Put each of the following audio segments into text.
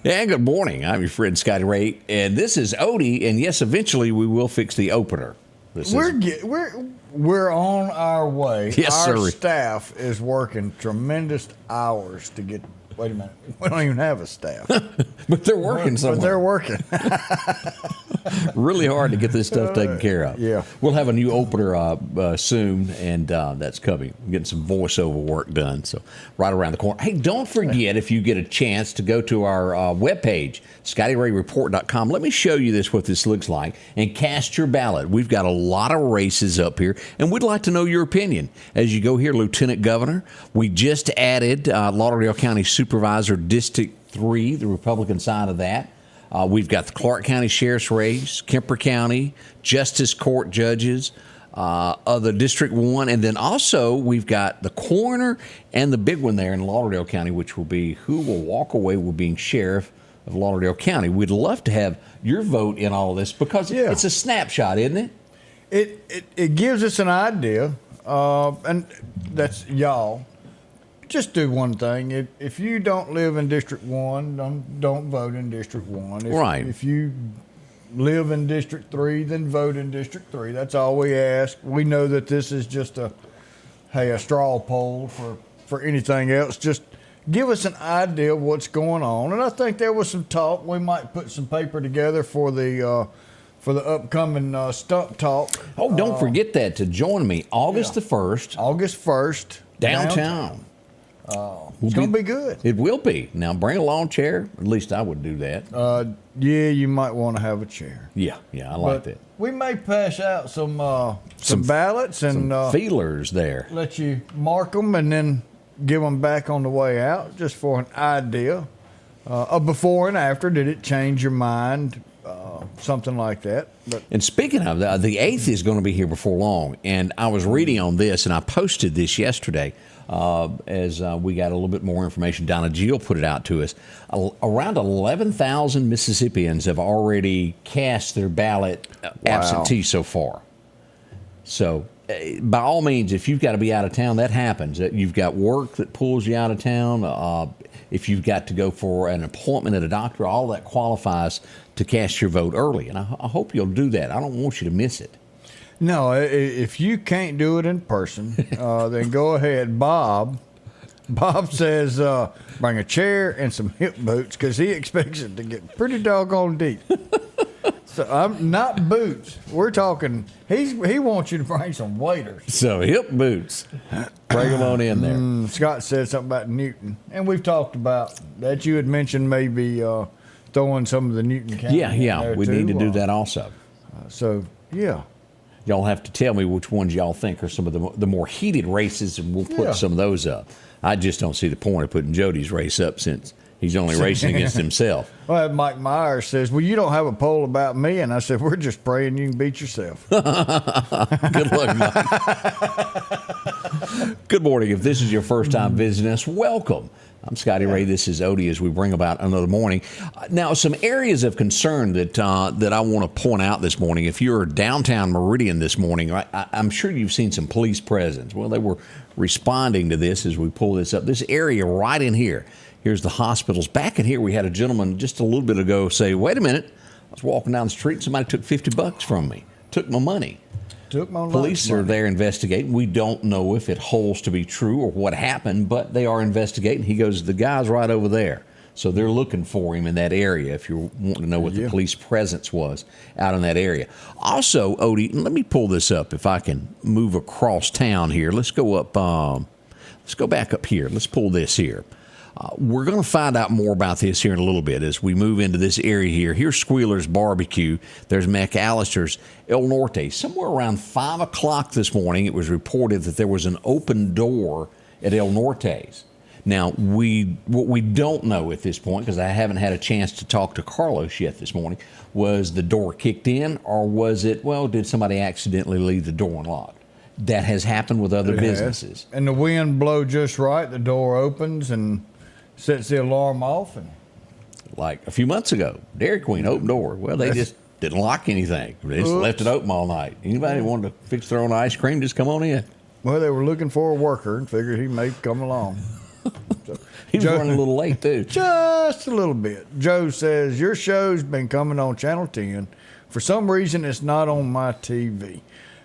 And good morning. I'm your friend Scotty Ray, and this is Odie. And yes, eventually we will fix the opener. We're on our way. Yes, our sir. staff is working tremendous hours to get. Wait a minute. We don't even have a staff. But they're working somewhere. But they're working. Really hard to get this stuff taken care of. Yeah. We'll have a new opener soon, and that's coming. We're getting some voiceover work done, so right around the corner. Hey, don't forget, if you get a chance, to go to our webpage, ScottyRayReport.com. Let me show you what this looks like, and cast your ballot. We've got a lot of races up here, and we'd like to know your opinion. As you go here, Lieutenant Governor, we just added Lauderdale County Supervisor District 3, the Republican side of that. We've got the Clark County Sheriff's race, Kemper County, Justice Court judges, the District 1, and then also we've got the coroner and the big one there in Lauderdale County, which will be who will walk away with being sheriff of Lauderdale County. We'd love to have your vote in all of this because it's a snapshot, isn't it? It gives us an idea, and that's y'all. Just do one thing. If you don't live in District 1, don't vote in District 1. Right. If you live in District 3, then vote in District 3. That's all we ask. We know that this is just a straw poll for anything else. Just give us an idea of what's going on. And I think there was some talk. We might put some paper together for the upcoming Stump Talk. Oh, don't forget that to join me August the 1st. August 1st. Downtown. It's going to be good. It will be. Now, bring a lawn chair. At least I would do that. Yeah, you might want to have a chair. Yeah, I like that. We may pass out some ballots and some feelers there. Let you mark them and then give them back on the way out, just for an idea of before and after. Did it change your mind? Something like that. And speaking of that, the 8th is going to be here before long. And I was reading on this, and I posted this yesterday as we got a little bit more information. Donna Gill put it out to us. Around 11,000 Mississippians have already cast their ballot absentee so far. So by all means, if you've got to be out of town, that happens. You've got work that pulls you out of town. If you've got to go for an appointment at a doctor, all that qualifies to cast your vote early. And I hope you'll do that. I don't want you to miss it. No, if you can't do it in person, then go ahead. Bob says bring a chair and some hip boots because he expects it to get pretty doggone deep. So I'm not boots. We're talking. He wants you to bring some waders. So hip boots. Bring them on in there. Scott said something about Newton, and we've talked about that. You had mentioned maybe throwing some of the Newton County. Yeah. We need to do that also. Y'all have to tell me which ones y'all think are some of the more heated races, and we'll put some of those up. I just don't see the point of putting Jody's race up since he's only racing against himself. Well, Mike Myers says, well, you don't have a poll about me. And I said, we're just praying you can beat yourself. Good luck, Mike. Good morning. If this is your first time visiting us, welcome. I'm Scotty Ray. This is Odie as we bring about another morning. Now, some areas of concern that I want to point out this morning. If you're downtown Meridian this morning, I'm sure you've seen some police presence. Well, they were responding to this as we pull this up. This area right in here. Here's the hospitals. Back in here, we had a gentleman just a little bit ago say, wait a minute, I was walking down the street and somebody took $50 from me, took my money. Police are there investigating. We don't know if it holds to be true or what happened, but they are investigating. He goes, the guy's right over there. So they're looking for him in that area if you want to know what the police presence was out in that area. Also, Odie, let me pull this up if I can move across town here. Let's go up. Let's go back up here. Let's pull this here. We're going to find out more about this here in a little bit as we move into this area here. Here's Squealer's Barbecue. There's McAllister's. El Norte. Somewhere around 5 o'clock this morning, it was reported that there was an open door at El Norte's. Now, what we don't know at this point, because I haven't had a chance to talk to Carlos yet this morning, was the door kicked in or was it, did somebody accidentally leave the door unlocked? That has happened with other businesses. And the wind blow just right, the door opens and sets the alarm off. And like a few months ago, Dairy Queen open door. Well, they just didn't lock anything. They just left it open all night. Anybody wanted to fix their own ice cream, just come on in. Well, they were looking for a worker and figured he may come along. So, He was running a little late, too. Just a little bit. Joe says, your show's been coming on Channel 10. For some reason, it's not on my TV.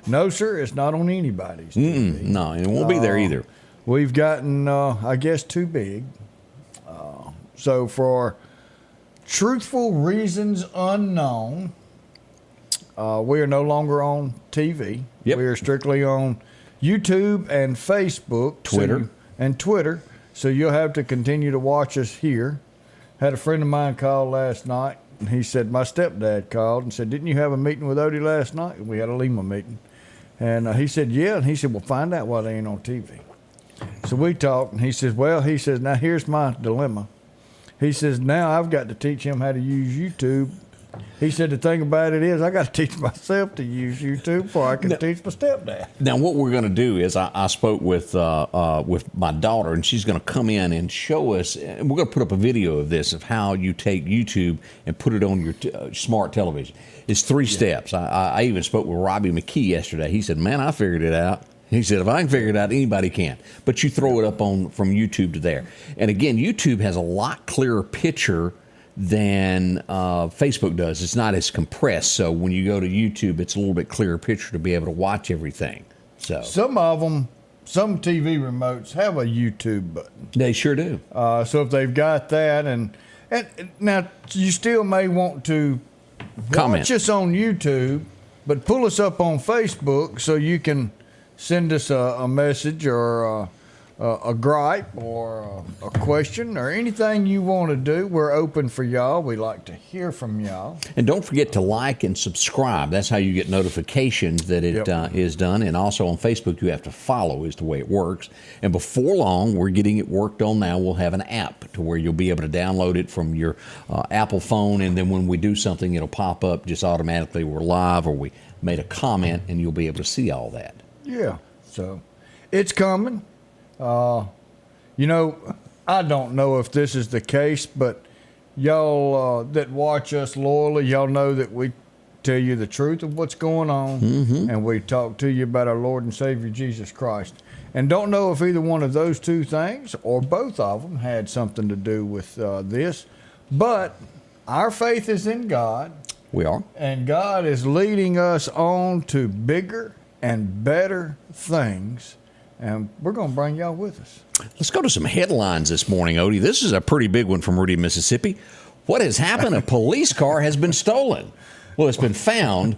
No, sir, it's not on anybody's TV. No, and it won't be there either. We've gotten, I guess, too big. So for truthful reasons unknown, we are no longer on TV. Yep. We are strictly on YouTube and Facebook. Twitter. Twitter. So you'll have to continue to watch us here. Had a friend of mine call last night, and he said, my stepdad called and said, didn't you have a meeting with Odie last night? We had a Lima meeting. And he said, yeah. And he said, well, find out why they ain't on TV. So we talked, and he says, now here's my dilemma. He says, now I've got to teach him how to use YouTube. He said, the thing about it is I got to teach myself to use YouTube before I can teach my stepdad. Now, what we're going to do is I spoke with my daughter, and she's going to come in and show us, and we're going to put up a video of this, of how you take YouTube and put it on your smart television. It's 3 steps. I even spoke with Robbie McKee yesterday. He said, man, I figured it out. He said, if I can figure it out, anybody can. But you throw it up from YouTube to there. And again, YouTube has a lot clearer picture than Facebook does. It's not as compressed. So when you go to YouTube, it's a little bit clearer picture to be able to watch everything. So some of them, some TV remotes have a YouTube button. They sure do. So if they've got that, and now you still may want to Comment. watch us on YouTube, but pull us up on Facebook so you can send us a message or a gripe or a question or anything you want to do. We're open for y'all. We like to hear from y'all. And don't forget to like and subscribe. That's how you get notifications that it is done. And also on Facebook, you have to follow is the way it works. And before long, we're getting it worked on now. We'll have an app to where you'll be able to download it from your Apple phone. And then when we do something, it'll pop up just automatically. We're live or we made a comment, and you'll be able to see all that. Yeah, so it's coming. You know, I don't know if this is the case, but y'all that watch us loyally, y'all know that we tell you the truth of what's going on, and we talk to you about our Lord and Savior Jesus Christ. And don't know if either one of those two things or both of them had something to do with this, but our faith is in God. We are. And God is leading us on to bigger and better things, and we're going to bring y'all with us. Let's go to some headlines this morning, Odie. This is a pretty big one from Rudy, Mississippi. What has happened? A police car has been stolen. Well, it's been found,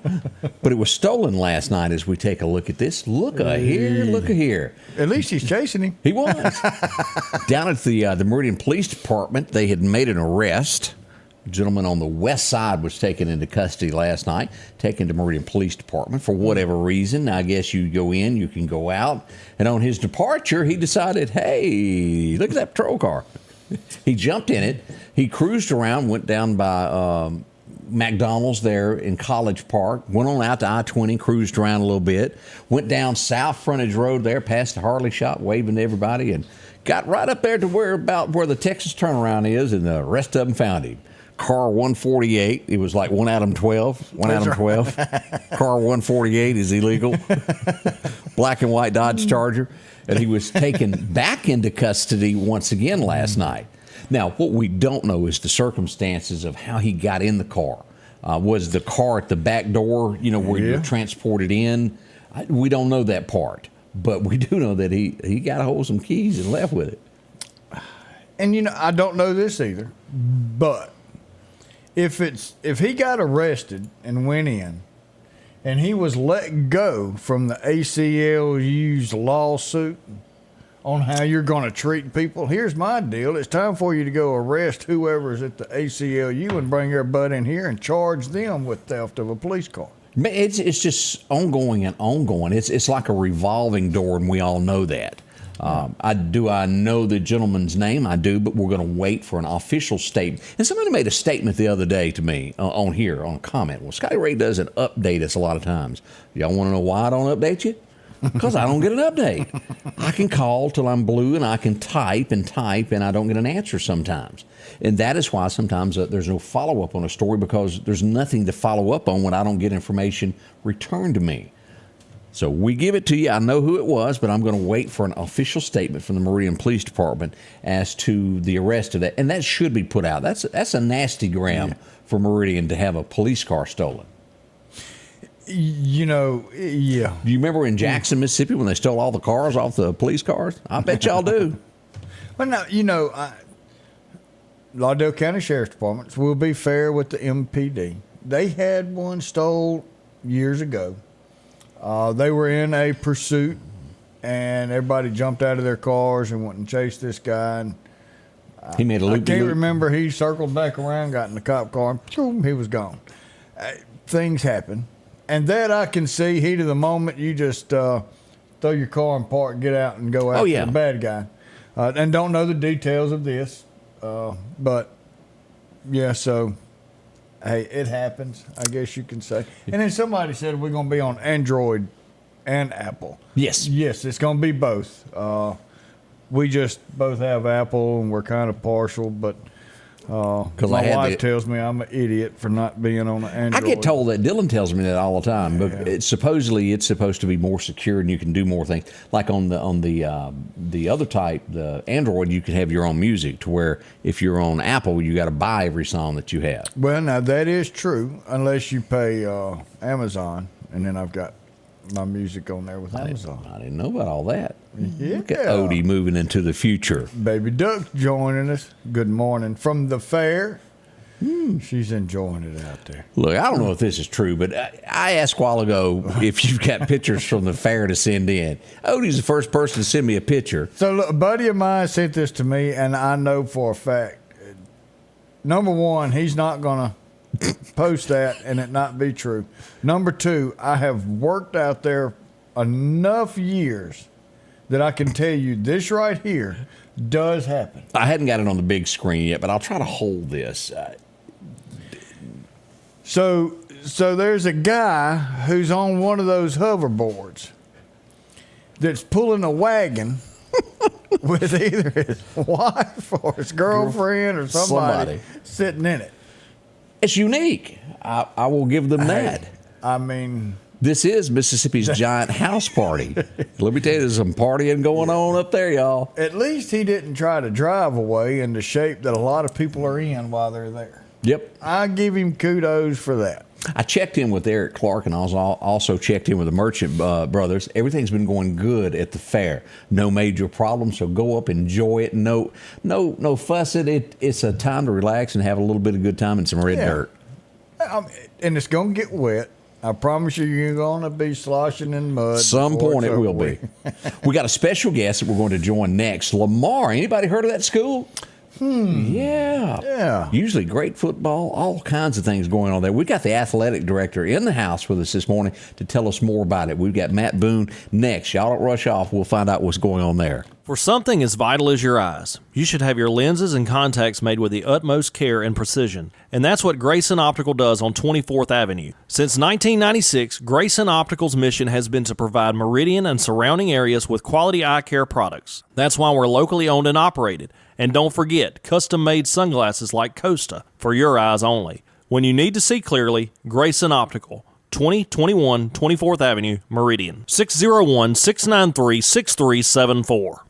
but it was stolen last night. As we take a look at this, look here, look here. At least he's chasing him. He was. Down at the Meridian Police Department, they had made an arrest. A gentleman on the west side was taken into custody last night, taken to Meridian Police Department for whatever reason. I guess you go in, you can go out. And on his departure, he decided, hey, look at that patrol car. He jumped in it. He cruised around, went down by McDonald's there in College Park, went on out to I-20, cruised around a little bit, went down South Frontage Road there, past the Harley shop, waving to everybody, and got right up there to where the Texas turnaround is, and the rest of them found him. Car 148, it was like one Adam 12. Car 148 is illegal. Black and white Dodge Charger. And he was taken back into custody once again last night. Now, what we don't know is the circumstances of how he got in the car. Was the car at the back door, where you're transported in? We don't know that part. But we do know that he got a hold of some keys and left with it. And, I don't know this either, but if he got arrested and went in and he was let go from the ACLU's lawsuit on how you're going to treat people, here's my deal. It's time for you to go arrest whoever's at the ACLU and bring everybody in here and charge them with theft of a police car. It's just ongoing and ongoing. It's like a revolving door, and we all know that. I know the gentleman's name? I do, but we're going to wait for an official statement. And somebody made a statement the other day to me on a comment. Well, Scotty Ray doesn't update us a lot of times. Y'all want to know why I don't update you? Because I don't get an update. I can call till I'm blue, and I can type, and I don't get an answer sometimes. And that is why sometimes there's no follow-up on a story, because there's nothing to follow up on when I don't get information returned to me. So we give it to you. I know who it was, but I'm going to wait for an official statement from the Meridian Police Department as to the arrest of that. And that should be put out. That's a nasty gram for Meridian to have a police car stolen. You know, yeah. Do you remember in Jackson, Mississippi, when they stole all the cars off the police cars? I bet y'all do. Well, now, you know, Lauderdale County Sheriff's Department will be fair with the MPD. They had one stole years ago. They were in a pursuit, and everybody jumped out of their cars and went and chased this guy. And he made a loop. I can't remember. He circled back around, got in the cop car, and boom, he was gone. Things happen. And that I can see, heat of the moment, you just throw your car in park, get out, and go after the bad guy. And don't know the details of this. But, yeah, so... Hey, it happens, I guess you can say. And then somebody said we're going to be on Android and Apple. Yes. Yes, it's going to be both. We just both have Apple, and we're kind of partial, but my wife tells me I'm an idiot for not being on an Android. I get told that. Dylan tells me that all the time. But it's supposed to be more secure, and you can do more things. Like on the other type, the Android, you can have your own music. To where if you're on Apple, you got to buy every song that you have. Well, now that is true, unless you pay Amazon, and then I've got my music on there with Amazon. I didn't know about all that. Yeah. Look at Odie moving into the future. Baby Duck's joining us. Good morning from the fair. She's enjoying it out there. Look, I don't know if this is true, but I asked a while ago if you've got pictures from the fair to send in. Odie's the first person to send me a picture. So look, a buddy of mine sent this to me, and I know for a fact, number one, he's not going to post that and it not be true. Number two, I have worked out there enough years that I can tell you this right here does happen. I hadn't got it on the big screen yet, but I'll try to hold this. So there's a guy who's on one of those hoverboards that's pulling a wagon with either his wife or his girlfriend or somebody sitting in it. It's unique. I will give them that. I mean, this is Mississippi's giant house party. Let me tell you, there's some partying going on up there, y'all. At least he didn't try to drive away in the shape that a lot of people are in while they're there. Yep. I give him kudos for that. I checked in with Eric Clark, and I also checked in with the Merchant brothers. Everything's been going good at the fair. No major problems, so go up, enjoy it. No fussing. It's a time to relax and have a little bit of good time and some red dirt. And it's going to get wet. I promise you, you're going to be sloshing in mud. Some point it will be. We got a special guest that we're going to join next. Lamar. Anybody heard of that school? Yeah. Usually great football, all kinds of things going on there. We've got the athletic director in the house with us this morning to tell us more about it. We've got Matt Boone next. Y'all don't rush off. We'll find out what's going on there. For something as vital as your eyes, you should have your lenses and contacts made with the utmost care and precision. And that's what Grayson Optical does on 24th Avenue. Since 1996, Grayson Optical's mission has been to provide Meridian and surrounding areas with quality eye care products. That's why we're locally owned and operated. And don't forget, custom-made sunglasses like Costa for your eyes only. When you need to see clearly, Grayson Optical. 2021 24th Avenue, Meridian. 601-693-6374.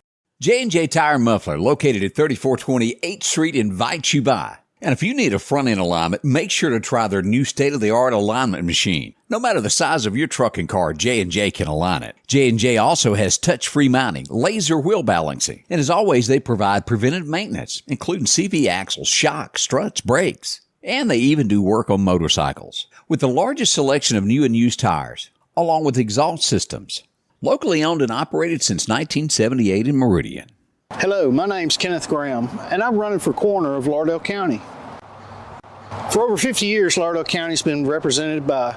J&J Tire and Muffler, located at 3420 8th Street, invites you by. And if you need a front-end alignment, make sure to try their new state-of-the-art alignment machine. No matter the size of your truck and car, J&J can align it. J&J also has touch-free mounting, laser wheel balancing, and as always, they provide preventive maintenance, including CV axles, shocks, struts, brakes. And they even do work on motorcycles. With the largest selection of new and used tires, along with exhaust systems. Locally owned and operated since 1978 in Meridian. Hello, my name's Kenneth Graham, and I'm running for coroner of Lauderdale County. For over 50 years, Lauderdale County's been represented by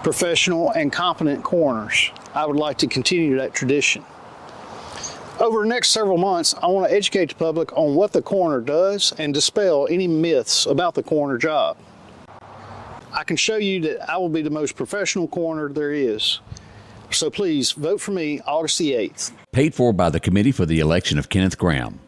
professional and competent coroners. I would like to continue that tradition. Over the next several months, I want to educate the public on what the coroner does and dispel any myths about the coroner job. I can show you that I will be the most professional coroner there is. So please vote for me August the 8th. Paid for by the Committee for the Election of Kenneth Graham.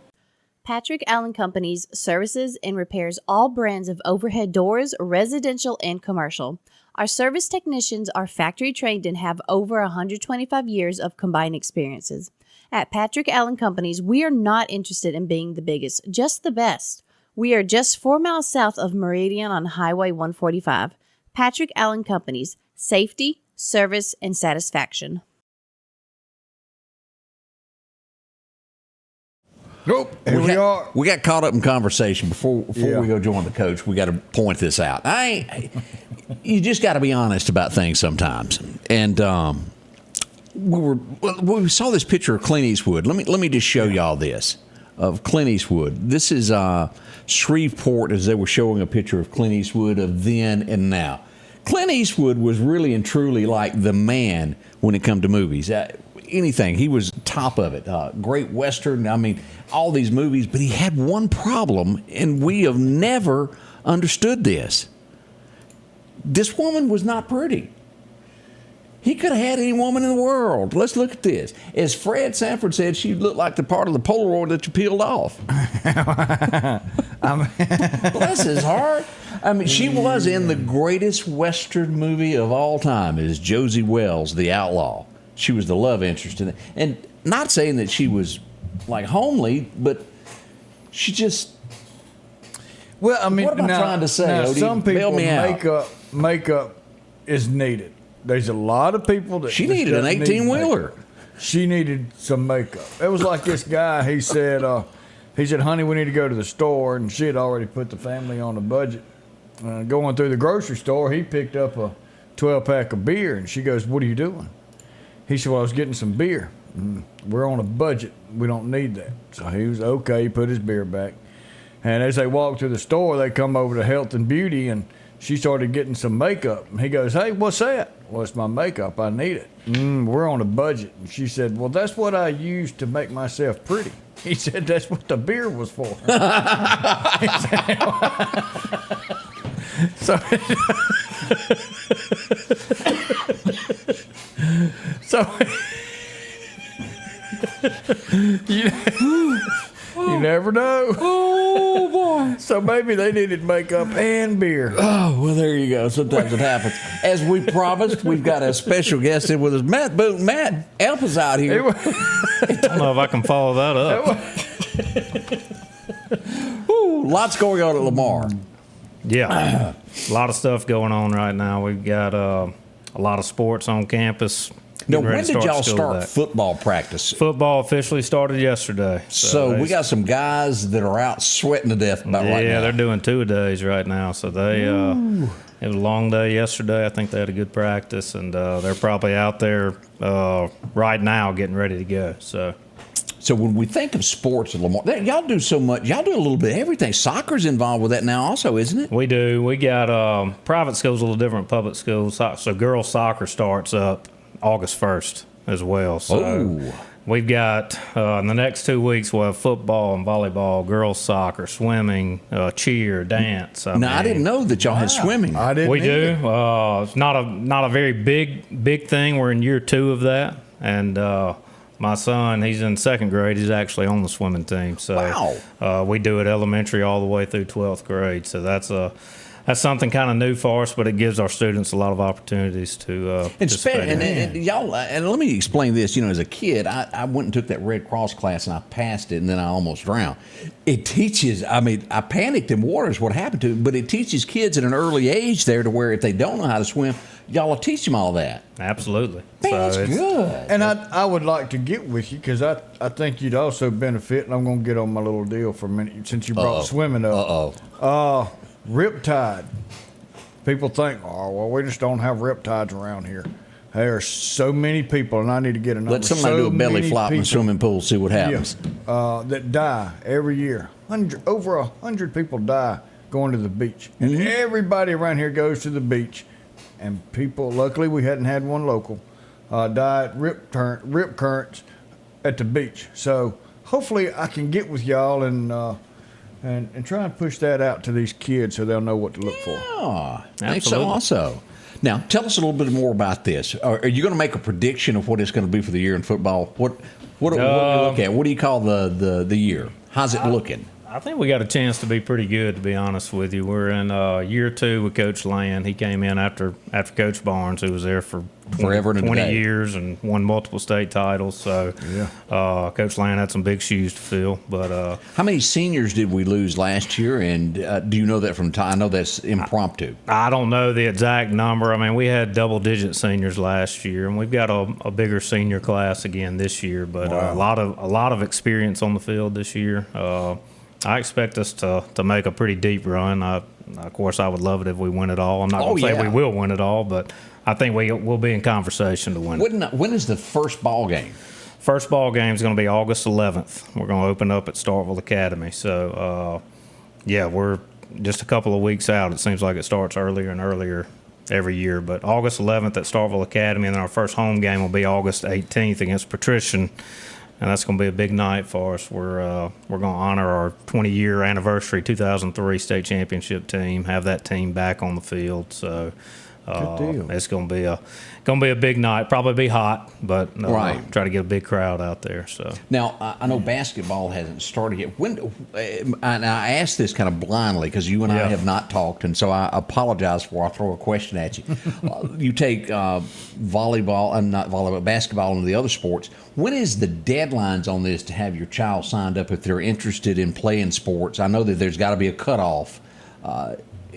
Patrick Allen Companies services and repairs all brands of overhead doors, residential and commercial. Our service technicians are factory trained and have over 125 years of combined experiences. At Patrick Allen Companies, we are not interested in being the biggest, just the best. We are just 4 miles south of Meridian on Highway 145. Patrick Allen Companies, safety, service, and satisfaction. Nope. Here we are. We got caught up in conversation before Yeah. we go join the coach. We got to point this out. You just got to be honest about things sometimes. And we saw this picture of Clint Eastwood. Let me just show y'all this of Clint Eastwood. This is Shreveport, as they were showing a picture of Clint Eastwood of then and now. Clint Eastwood was really and truly like the man when it come to movies. Anything, he was top of it. Great Western, I mean, all these movies. But he had one problem, and we have never understood this. This woman was not pretty. He could have had any woman in the world. Let's look at this. As Fred Sanford said, she looked like the part of the Polaroid that you peeled off. Bless his heart. I mean, she was in the greatest Western movie of all time, is Josie Wells, The Outlaw. She was the love interest in it. And not saying that she was like homely, but she just... Well, I mean, what am I trying to say, Odie? Some Bail people me out. makeup is needed. There's a lot of people that She just needed an doesn't need 18-wheeler. makeup. She needed some makeup. It was like this guy. He said, "Honey, we need to go to the store," and she had already put the family on a budget. Going through the grocery store, he picked up a 12-pack of beer, and she goes, "What are you doing?" He said, "Well, I was getting some beer. We're on a budget. We don't need that." So he was okay. He put his beer back. And as they walked to the store, they come over to Health and Beauty, and she started getting some makeup. And he goes, "Hey, what's that?" "Well, it's my makeup. I need it." "We're on a budget." And she said, "Well, that's what I use to make myself pretty." He said, "That's what the beer was for." You never know. Oh, boy. So maybe they needed makeup and beer. Oh, well, there you go. Sometimes it happens. As we promised, we've got a special guest in with us, Matt Boone. Matt, help us out here. I don't know if I can follow that up. Ooh, lots going on at Lamar. Yeah, a lot of stuff going on right now. We've got a lot of sports on campus. Now, Getting ready when to did y'all school start back. football practice? Football officially started yesterday. So we got some guys that are out sweating to death about right now. Yeah, they're doing 2-a-days right now. So they it was a long day yesterday. I think they had a good practice, and they're probably out there right now getting ready to go. So when we think of sports at Lamar, y'all do so much. Y'all do a little bit of everything. Soccer's involved with that now also, isn't it? We do. We got private schools, a little different public schools. So girls soccer starts up August 1st as well. So we've got in the next 2 weeks we'll have football and volleyball, girls soccer, swimming, cheer, dance. I didn't know that y'all had swimming. I didn't. We do. either. It's not a very big thing. We're in year 2 of that, and my son, he's in 2nd grade. He's actually on the swimming team. So we do it elementary all the way through 12th grade. So that's something kind of new for us, but it gives our students a lot of opportunities to participate. And y'all, and let me explain this. You know, as a kid, I went and took that Red Cross class, and I passed it, and then I almost drowned. It teaches. I mean, I panicked in water is what happened to me, but it teaches kids at an early age there to where if they don't know how to swim, y'all will teach them all that. Absolutely. Man, that's good. And I would like to get with you because I think you'd also benefit, and I'm going to get on my little deal for a minute since you brought swimming up. Riptide. People think, oh, well, we just don't have riptides around here. There are so many people, and I need to get a number. Let somebody do a belly flop in the swimming pool, see what happens. That die every year. Over 100 people die going to the beach. And everybody around here goes to the beach. And people, luckily we hadn't had one local, die at rip currents at the beach. So hopefully I can get with y'all and try and push that out to these kids so they'll know what to look for. Oh, thanks so also. Now, tell us a little bit more about this. Are you going to make a prediction of what it's going to be for the year in football? What do we look at? What do you call the year? How's it looking? I think we got a chance to be pretty good, to be honest with you. We're in year 2 with Coach Land. He came in after Coach Barnes, who was there for Forever and a 20 day. years and won multiple state titles. So Coach Land had some big shoes to fill. But How many seniors did we lose last year? And do you know that from time? I know that's impromptu. I don't know the exact number. I mean, we had double-digit seniors last year, and we've got a bigger senior class again this year. But a lot of experience on the field this year. I expect us to make a pretty deep run. Of course, I would love it if we win it all. I'm not going to say we will win it all, but I think we'll be in conversation to win it. When is the first ball game? First ball game is going to be August 11th. We're going to open up at Starkville Academy. So, we're just a couple of weeks out. It seems like it starts earlier and earlier every year. But August 11th at Starkville Academy, and then our first home game will be August 18th against Patrician. And that's going to be a big night for us. We're going to honor our 20-year anniversary 2003 state championship team. Have that team back on the field. So it's going to be a big night. Probably be hot, but try to get a big crowd out there. So now I know basketball hasn't started yet. And I asked this kind of blindly because you and I have not talked, and so I apologize for I throw a question at you. You take volleyball and not volleyball, basketball, and the other sports. When is the deadlines on this to have your child signed up if they're interested in playing sports? I know that there's got to be a cutoff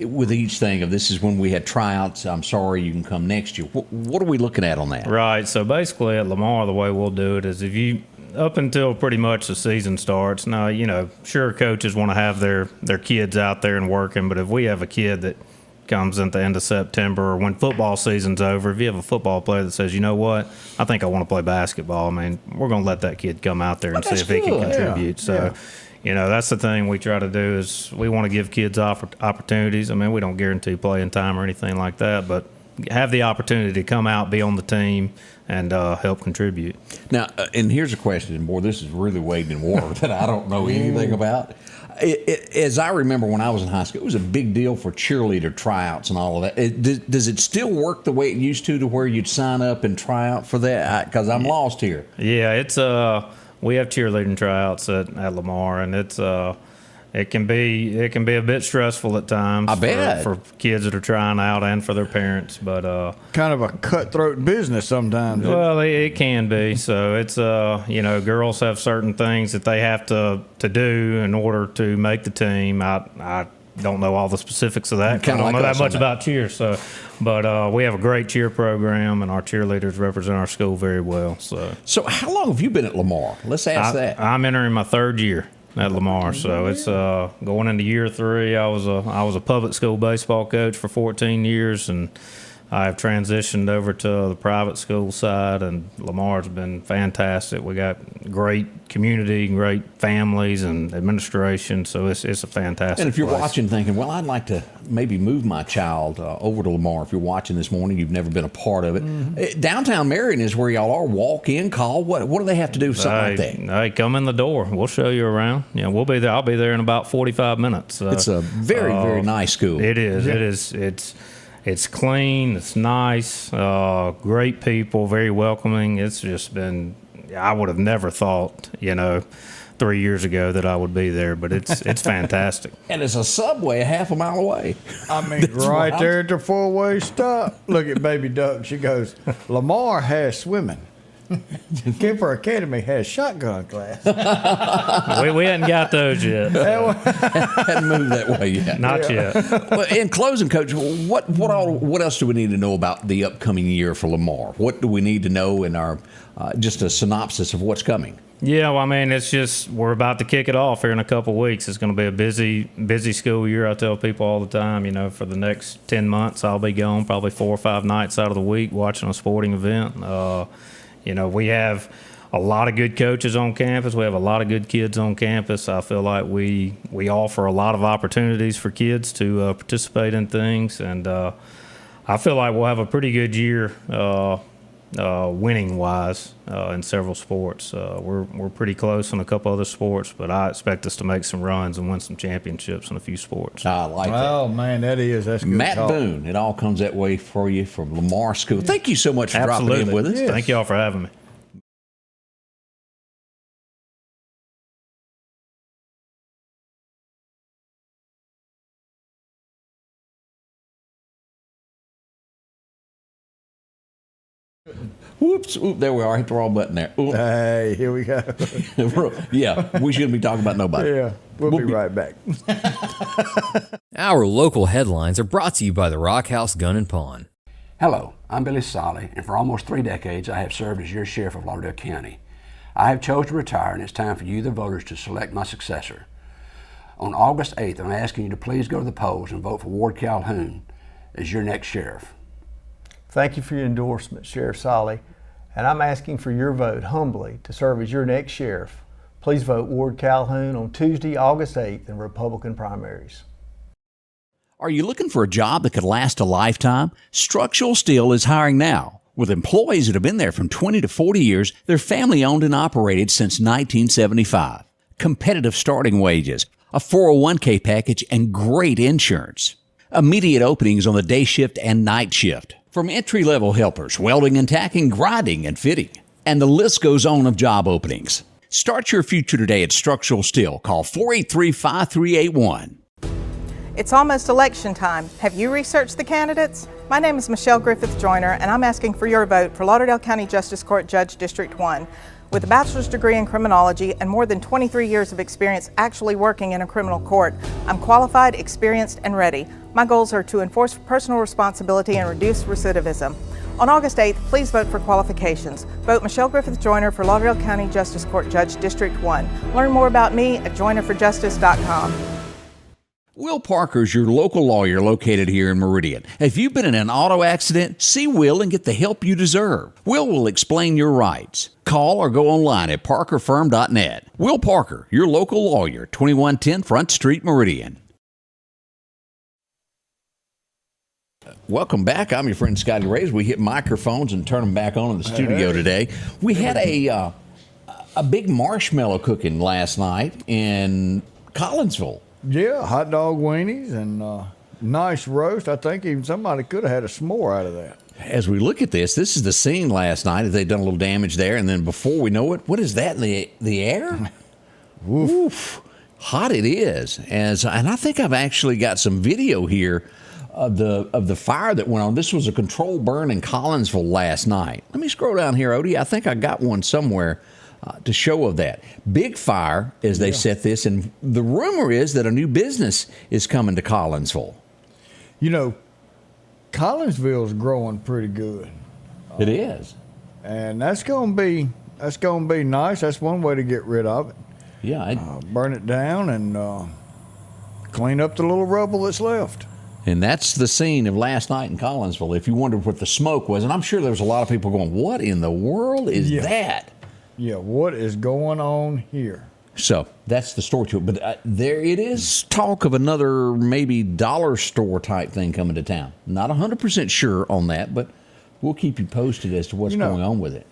with each thing of this is when we had tryouts. I'm sorry, you can come next year. What are we looking at on that? Right. So basically at Lamar, the way we'll do it is if you up until pretty much the season starts. Now, sure, coaches want to have their kids out there and working, but if we have a kid that comes at the end of September or when football season's over, if you have a football player that says, you know what, I think I want to play basketball, I mean, we're going to let that kid come out there and see if he can contribute. So, that's the thing we try to do is we want to give kids opportunities. I mean, we don't guarantee playing time or anything like that, but have the opportunity to come out, be on the team, and help contribute. Now, and here's a question, and boy, this is really wading in water that I don't know anything about. As I remember when I was in high school, it was a big deal for cheerleader tryouts and all of that. Does it still work the way it used to where you'd sign up and try out for that? Because I'm lost here. Yeah, it's we have cheerleading tryouts at Lamar, and it's it can be a bit stressful at times. I bet for kids that are trying out and for their parents, but kind of a cutthroat business sometimes. Well, it can be. So it's girls have certain things that they have to do in order to make the team. I don't know all the specifics of that. I don't know that much about cheer. So, but we have a great cheer program, and our cheerleaders represent our school very well. So how long have you been at Lamar? Let's ask that. I'm entering my 3rd year at Lamar, so it's going into year 3. I was a public school baseball coach for 14 years, and I've transitioned over to the private school side, and Lamar's been fantastic. We got great community, great families, and administration, so it's a fantastic And if you're place. watching thinking, well, I'd like to maybe move my child over to Lamar. If you're watching this morning, you've never been a part of it. Downtown Marion is where y'all are. Walk in, call. What do they have to do? Something like that. Hey, come in the door. We'll show you around. Yeah, we'll be there. I'll be there in about 45 minutes. It's a very, very nice school. It is. Yeah. It is. It's clean. It's nice. Great people. Very welcoming. It's just been. I would have never thought, 3 years ago that I would be there, but it's fantastic. And it's a subway a half a mile away. I mean, right there at the 4-way stop. Look at baby Duck. She goes, Lamar has swimming. Kemper Academy has shotgun class. we hadn't got those yet. Hadn't moved that way yet. Not yet. Well, in closing, Coach, what else do we need to know about the upcoming year for Lamar? What do we need to know in our just a synopsis of what's coming? Yeah, well, I mean, it's just we're about to kick it off here in a couple of weeks. It's going to be a busy school year. I tell people all the time, for the next 10 months, I'll be gone probably 4 or 5 nights out of the week watching a sporting event. We have a lot of good coaches on campus. We have a lot of good kids on campus. I feel like we offer a lot of opportunities for kids to participate in things, and I feel like we'll have a pretty good year winning-wise in several sports. We're pretty close in a couple other sports, but I expect us to make some runs and win some championships in a few sports. I like that. Oh, man, that's good Matt talk. Boone, it all comes that way for you from Lamar School. Thank you so much for dropping in with us. Yes. Thank you all for having me. Whoops! Oop, there we are. I hit the wrong button there. Oop. Hey, here we go. Yeah, we shouldn't be talking about nobody. Yeah, we'll be right back. Our local headlines are brought to you by the Rock House Gun and Pawn. Hello, I'm Billy Solly, and for almost 3 decades I have served as your sheriff of Lauderdale County. I have chosen to retire, and it's time for you, the voters, to select my successor. On August 8th, I'm asking you to please go to the polls and vote for Ward Calhoun as your next sheriff. Thank you for your endorsement, Sheriff Solly, and I'm asking for your vote humbly to serve as your next sheriff. Please vote Ward Calhoun on Tuesday, August 8th in Republican primaries. Are you looking for a job that could last a lifetime? Structural Steel is hiring now. With employees that have been there from 20 to 40 years, they're family owned and operated since 1975. Competitive starting wages, a 401k package, and great insurance. Immediate openings on the day shift and night shift. From entry-level helpers, welding and tacking, grinding and fitting. And the list goes on of job openings. Start your future today at Structural Steel. Call 483-5381. It's almost election time. Have you researched the candidates? My name is Michelle Griffith Joyner, and I'm asking for your vote for Lauderdale County Justice Court Judge District 1. With a bachelor's degree in criminology and more than 23 years of experience actually working in a criminal court, I'm qualified, experienced, and ready. My goals are to enforce personal responsibility and reduce recidivism. On August 8th, please vote for qualifications. Vote Michelle Griffith Joyner for Lauderdale County Justice Court Judge District 1. Learn more about me at joynerforjustice.com. Will Parker is your local lawyer located here in Meridian. If you've been in an auto accident, see Will and get the help you deserve. Will explain your rights. Call or go online at parkerfirm.net. Will Parker, your local lawyer, 2110 Front Street, Meridian. Welcome back. I'm your friend Scotty Ray. We hit microphones and turn them back on in the studio today. We had a big marshmallow cooking last night in Collinsville. Yeah, hot dog weenies and nice roast. I think even somebody could have had a s'more out of that. As we look at this is the scene last night. They've done a little damage there, and then before we know it, what is that in the air? Woof. Hot it is. And I think I've actually got some video here of the fire that went on. This was a controlled burn in Collinsville last night. Let me scroll down here, Odie. I think I got one somewhere to show of that. Big fire as they set this, and the rumor is that a new business is coming to Collinsville. You know, Collinsville's growing pretty good. It is. And that's gonna be nice. That's one way to get rid of it. Yeah. Burn it down and clean up the little rubble that's left. And that's the scene of last night in Collinsville. If you wondered what the smoke was, and I'm sure there was a lot of people going, what in the world is that? Yeah, what is going on here? So that's the story to it. But there it is, talk of another maybe dollar store type thing coming to town. Not 100% sure on that, but we'll keep you posted as to what's going on with it.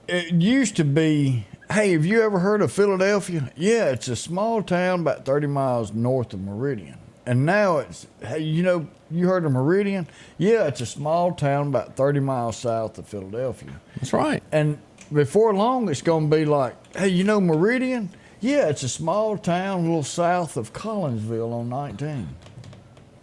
It used to be, hey, have you ever heard of Philadelphia? Yeah, it's a small town about 30 miles north of Meridian. And now it's, hey, you heard of Meridian? Yeah, it's a small town about 30 miles south of Philadelphia. That's right. And before long, it's going to be like, hey, you know Meridian? Yeah, it's a small town a little south of Collinsville on 19.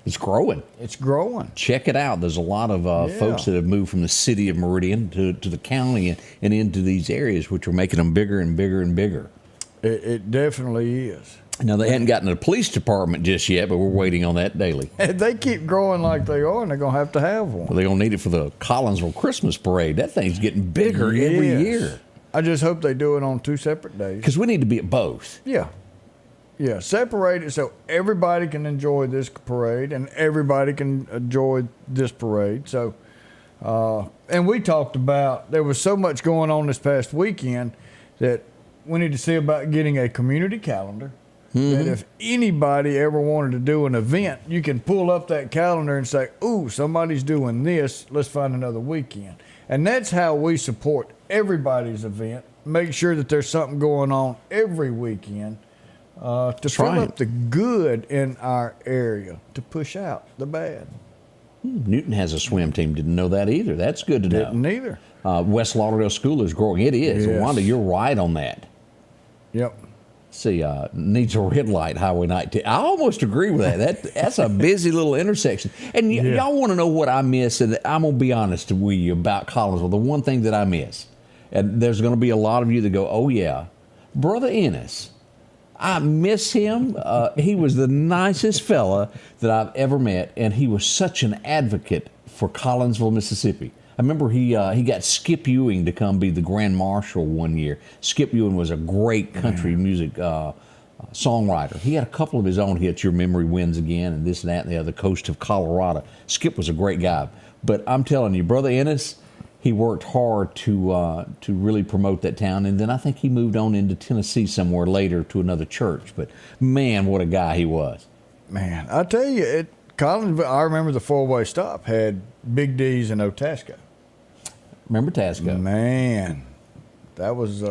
It's growing. It's growing. Check it out. There's a lot of folks that have moved from the city of Meridian to the county and into these areas, which are making them bigger and bigger and bigger. It definitely is. Now, they hadn't gotten a police department just yet, but we're waiting on that daily. If they keep growing like they are, and they're going to have one. Well, they're going to need it for the Collinsville Christmas parade. That thing's getting bigger every year. I just hope they do it on 2 separate days. Because we need to be at both. Yeah. Yeah, separate it so everybody can enjoy this parade and everybody can enjoy this parade. So, and we talked about, there was so much going on this past weekend that we need to see about getting a community calendar. That if anybody ever wanted to do an event, you can pull up that calendar and say, ooh, somebody's doing this, let's find another weekend. And that's how we support everybody's event, make sure that there's something going on every weekend to fill up the good in our area, to push out the bad. Newton has a swim team. Didn't know that either. That's good to know. Didn't either. West Lauderdale School is growing. It is. Yes. Wanda, you're right on that. Yep. See, needs a red light, Highway 19. I almost agree with that. That's a busy little intersection. And y'all want to know what I miss, and I'm going to be honest with you about Collinsville. The one thing that I miss, and there's going to be a lot of you that go, oh, yeah, Brother Ennis. I miss him. He was the nicest fella that I've ever met, and he was such an advocate for Collinsville, Mississippi. I remember he got Skip Ewing to come be the Grand Marshal one year. Skip Ewing was a great country music songwriter. He had a couple of his own hits, Your Memory Wins Again, and this and that and the other, Coast of Colorado. Skip was a great guy. But I'm telling you, Brother Ennis, he worked hard to really promote that town. And then I think he moved on into Tennessee somewhere later to another church. But, man, what a guy he was. Man, I tell you, Collinsville, I remember the four-way stop had Big D's and Otasco. Remember Tasco? Man, that was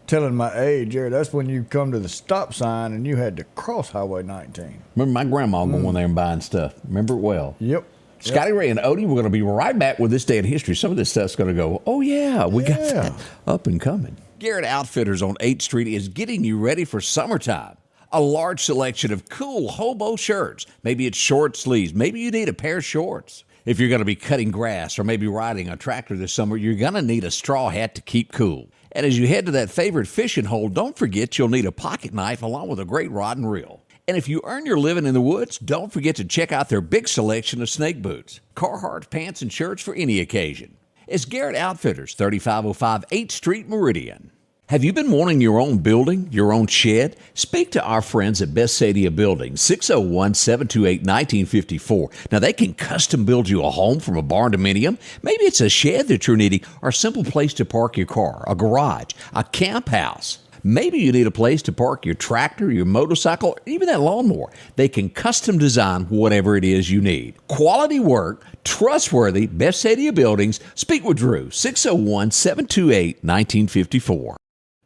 telling my age, Jared. That's when you come to the stop sign and you had to cross Highway 19. Remember my grandma going there and buying stuff. Remember it well. Yep. Scotty Ray and Odie, we're going to be right back with this day in history. Some of this stuff's going to go, oh, yeah, we got that up and coming. Garrett Outfitters on 8th Street is getting you ready for summertime. A large selection of cool hobo shirts. Maybe it's short sleeves. Maybe you need a pair of shorts. If you're going to be cutting grass or maybe riding a tractor this summer, you're going to need a straw hat to keep cool. And as you head to that favorite fishing hole, don't forget you'll need a pocket knife along with a great rod and reel. And if you earn your living in the woods, don't forget to check out their big selection of snake boots, Carhartt pants and shirts for any occasion. It's Garrett Outfitters, 3505 8th Street, Meridian. Have you been wanting your own building, your own shed? Speak to our friends at Best Sadia Building, 601-728-1954. Now, they can custom build you a home from a barn dominium. Maybe it's a shed that you're needing or a simple place to park your car, a garage, a camp house. Maybe you need a place to park your tractor, your motorcycle, or even that lawnmower. They can custom design whatever it is you need. Quality work, trustworthy, Best Sadia Buildings. Speak with Drew, 601-728-1954.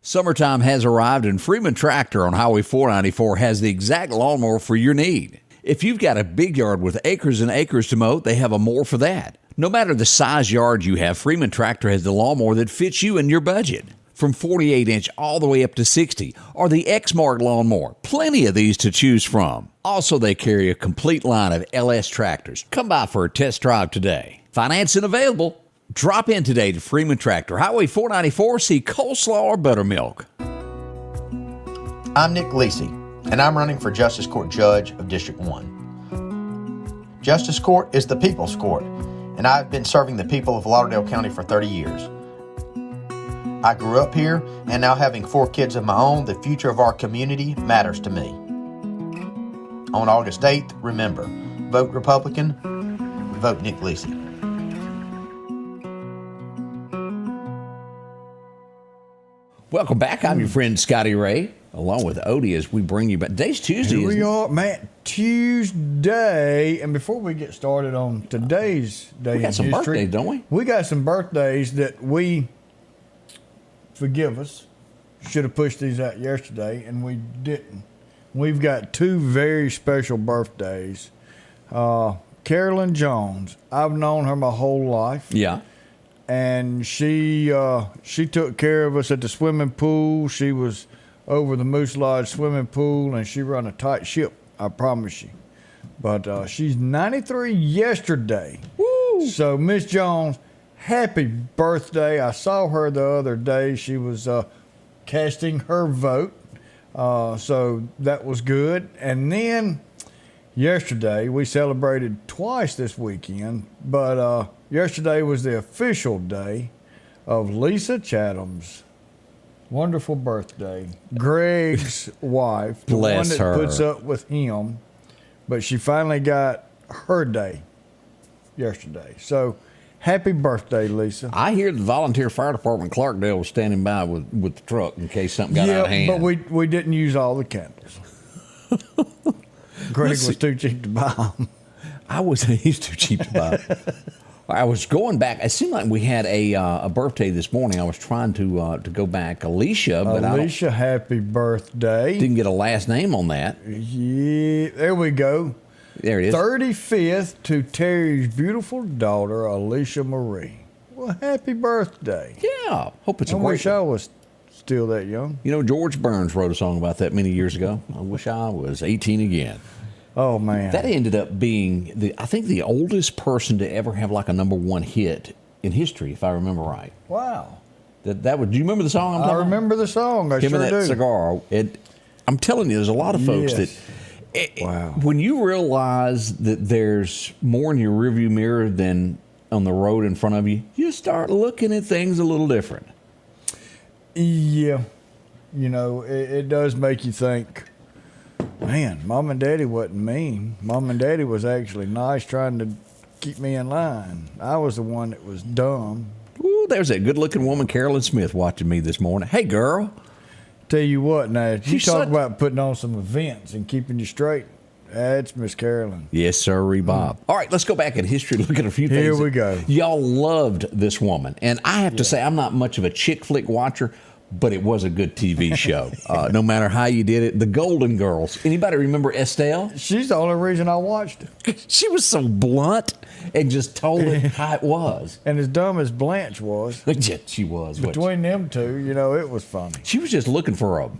Summertime has arrived, and Freeman Tractor on Highway 494 has the exact lawnmower for your need. If you've got a big yard with acres and acres to mow, they have a mower for that. No matter the size yard you have, Freeman Tractor has the lawnmower that fits you and your budget. From 48-inch all the way up to 60, or the X-Mark lawnmower. Plenty of these to choose from. Also, they carry a complete line of LS tractors. Come by for a test drive today. Financing available. Drop in today to Freeman Tractor, Highway 494, see coleslaw or buttermilk. I'm Nick Lisi, and I'm running for Justice Court Judge of District 1. Justice Court is the people's court, and I've been serving the people of Lauderdale County for 30 years. I grew up here, and now having 4 kids of my own, the future of our community matters to me. On August 8th, remember, vote Republican, vote Nick Lisi. Welcome back. I'm your friend Scotty Ray, along with Odie, as we bring you back. Today's Tuesday. Here we are, man. Tuesday. And before we get started on today's day in history, we got some birthdays, don't we? We got some birthdays that we, forgive us, should have pushed these out yesterday, and we didn't. We've got 2 very special birthdays. Carolyn Jones. I've known her my whole life. Yeah. And she took care of us at the swimming pool. She was over the Moose Lodge swimming pool, and she run a tight ship, I promise you. But she's 93 yesterday. Woo! So, Miss Jones, happy birthday. I saw her the other day. She was casting her vote. So that was good. And then yesterday, we celebrated twice this weekend, but yesterday was the official day of Lisa Chatham's wonderful birthday. Greg's wife, the one that puts up with him, but she finally got her day yesterday. So happy birthday, Lisa. I hear the volunteer fire department Clarkdale was standing by with the truck in case something got out of hand. But we didn't use all the candles. Greg was too cheap to buy them. He's too cheap to buy. I was going back. It seemed like we had a birthday this morning. I was trying to go back. Alicia, but Alicia, happy birthday. Didn't get a last name on that. Yeah, there we go. There it is. 35th to Terry's beautiful daughter, Alicia Marie. Well, happy birthday. Yeah. Hope it's a great wish I was still that young. You know, George Burns wrote a song about that many years ago. I wish I was 18 again. Oh, man. That ended up being, I think, the oldest person to ever have like a #1 hit in history, if I remember right. Wow. That would. Do you remember the song I'm talking I about? remember the song. I Him sure and that do. cigar. I'm telling you, there's a lot of folks Yes. that, Wow. when you realize that there's more in your rearview mirror than on the road in front of you, you start looking at things a little different. Yeah. You know, it does make you think, man, Mom and Daddy wasn't mean. Mom and Daddy was actually nice, trying to keep me in line. I was the one that was dumb. Ooh, there's that good-looking woman, Carolyn Smith, watching me this morning. Hey, girl. Tell you what, now, you She's talk such- about putting on some events and keeping you straight. That's Miss Carolyn. Yes, sir, Bob. All right, let's go back in history, look at a few things. Here we that go. Y'all loved this woman. And I have to say, I'm not much of a chick flick watcher, but it was a good TV show. No matter how you did it. The Golden Girls. Anybody remember Estelle? She's the only reason I watched it. She was so blunt and just told it how it was. And as dumb as Blanche was, Yeah, she was. wasn't between them two, you know, it was funny. she was just looking for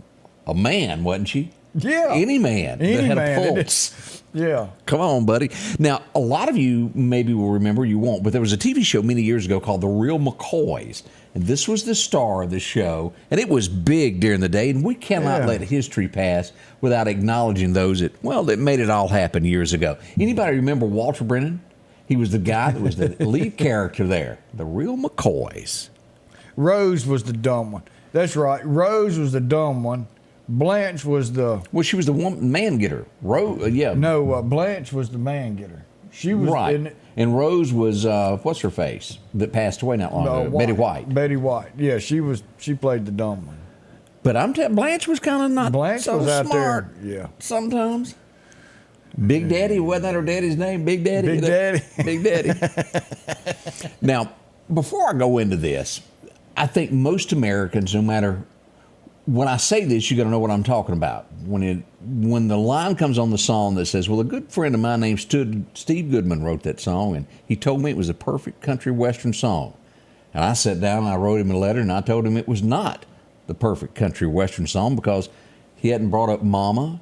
a man, wasn't she? Yeah. Any man that Any had man. a It pulse. is. Yeah. Come on, buddy. Now, a lot of you maybe will remember, you won't, but there was a TV show many years ago called The Real McCoys. And this was the star of the show. And it was big during the day. And we cannot let history pass without acknowledging those that made it all happen years ago. Anybody remember Walter Brennan? He was the guy that was the lead character there. The Real McCoys. Rose was the dumb one. That's right. Rose was the dumb one. Blanche was the... Well, she was the man getter. Yeah. No, Blanche was the man getter. She was... Right. And Rose was, what's her face, that passed away not long ago? Betty White. Betty White. Yeah, she played the dumb one. But I'm telling Blanche was kind of not Blanche so was out smart. there. Yeah. Sometimes. Big Daddy, wasn't that her daddy's name? Big Daddy? Big Daddy. Big Daddy. Now, before I go into this, I think most Americans, no matter, when I say this, you got to know what I'm talking about. When the line comes on the song that says, well, a good friend of mine named Steve Goodman wrote that song, and he told me it was a perfect country western song. And I sat down and I wrote him a letter, and I told him it was not the perfect country western song because he hadn't brought up mama,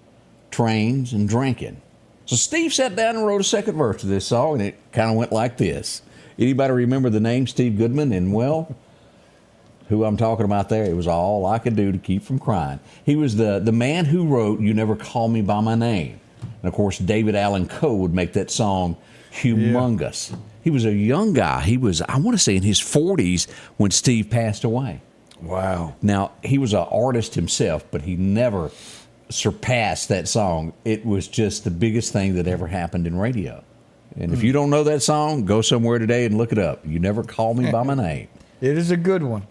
trains, and drinking. So Steve sat down and wrote a second verse to this song, and it kind of went like this. Anybody remember the name Steve Goodman? And, well, who I'm talking about there, it was all I could do to keep from crying. He was the man who wrote You Never Call Me By My Name. And, of course, David Allan Coe would make that song humongous. Yeah. He was a young guy. He was, I want to say, in his 40s when Steve passed away. Wow. Now, he was an artist himself, but he never surpassed that song. It was just the biggest thing that ever happened in radio. And if you don't know that song, go somewhere today and look it up. You Never Call Me By My Name. It is a good one.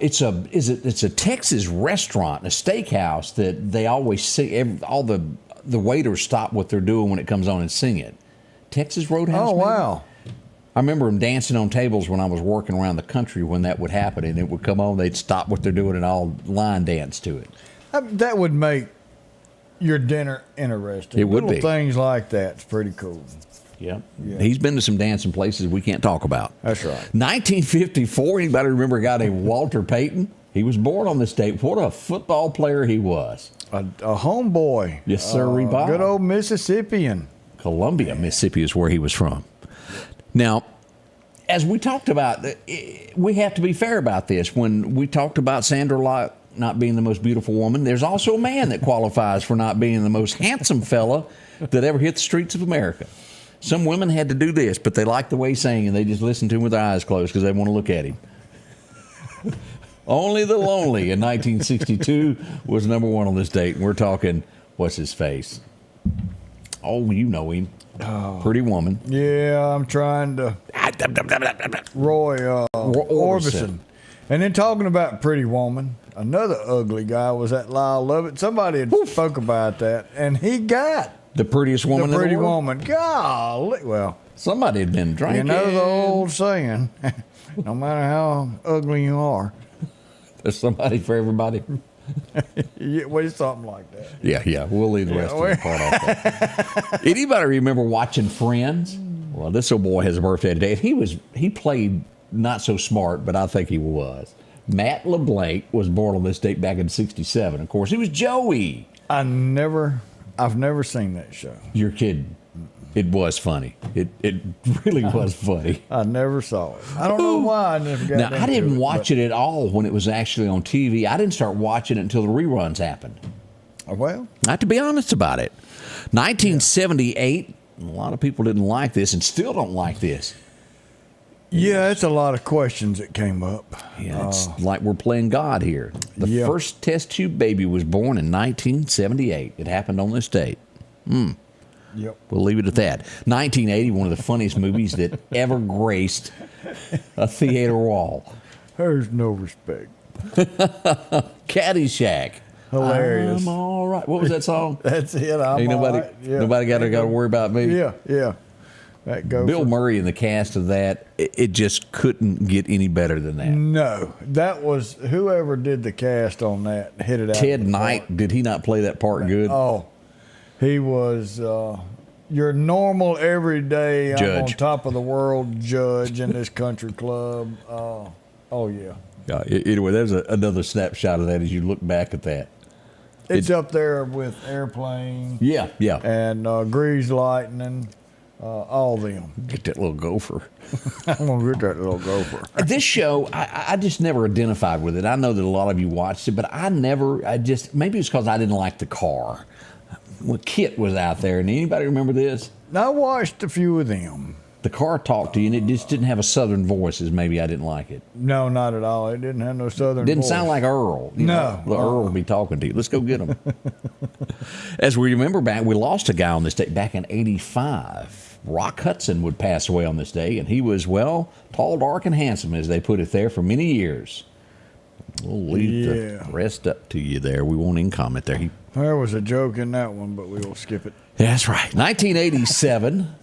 It's a Texas restaurant, a steakhouse that they always sing. All the waiters stop what they're doing when it comes on and sing it. Texas Roadhouse. Oh, maybe? wow. I remember them dancing on tables when I was working around the country when that would happen, and it would come on. They'd stop what they're doing and all line dance to it. That would make your dinner interesting. It would Little be. Things like that's pretty cool. Yeah. He's been to some dancing places we can't talk about. That's right. 1954, anybody remember a guy named Walter Payton? He was born on this date. What a football player he was. A homeboy. Yes, sir, Bob. Good old Mississippian. Columbia, Mississippi is where he was from. Now, as we talked about, we have to be fair about this. When we talked about Sandra Locke not being the most beautiful woman, there's also a man that qualifies for not being the most handsome fella that ever hit the streets of America. Some women had to do this, but they liked the way he sang, and they just listened to him with their eyes closed because they want to look at him. Only the Lonely in 1962 was number one on this date, and we're talking, what's his face? Oh, you know him. Pretty Woman. Yeah, I'm trying to. Roy Orbison. And then talking about Pretty Woman, another ugly guy was that Lyle Lovett. Somebody had spoke about that, and he got the prettiest woman the in Pretty the world. Woman. Golly, well, somebody had been drinking. You know the old saying, no matter how ugly you are, there's somebody for everybody. Yeah, well, it's something like that. Yeah. We'll leave the rest of the part off that. Anybody remember watching Friends? Well, this old boy has a birthday today. He played not so smart, but I think he was. Matt LeBlanc was born on this date back in '67. Of course, he was Joey. I've never seen that show. You're kidding. It was funny. It really was funny. I never saw it. I don't know why I never got Now, I didn't watch it at all when it was actually on TV. I didn't start watching it until the reruns happened. Well, I have to be honest about it. 1978, a lot of people didn't like this and still don't like this. yeah, it's a lot of questions that came up. Yeah, it's like we're playing God here. The first test tube baby was born in 1978. It happened on this date. Yep. We'll leave it at that. 1980, one of the funniest movies that ever graced a theater wall. There's no respect. Caddyshack. Hilarious. I'm all right. What was that song? That's it. I'm Ain't nobody, all right. Yeah. nobody got to worry about me. Yeah. That goes. Bill Murray and the cast of that, it just couldn't get any better than that. No, that was whoever did the cast on that hit it out. Ted of the Knight, park. did he not play that part good? Oh, he was your normal everyday I'm on Judge. top of the world judge in this country club. Oh yeah. Anyway, there's another snapshot of that as you look back at that. It's up there with Airplane. Yeah. And Grease Lightning, all them. Get that little gopher. I'm gonna get that little gopher. This show, I just never identified with it. I know that a lot of you watched it, but maybe it's because I didn't like the car. When Kit was out there, and anybody remember this? I watched a few of them. The car talked to you, and it just didn't have a southern voice, as maybe I didn't like it. No, not at all. It didn't have no southern Didn't voice. sound like Earl. No. Earl will be talking to you. Let's go get him. As we remember back, we lost a guy on this day back in '85. Rock Hudson would pass away on this day, and he was, well, tall, dark, and handsome, as they put it there, for many years. We'll leave the rest up to you there. We won't even comment there. There was a joke in that one, but we will skip it. That's right. 1987,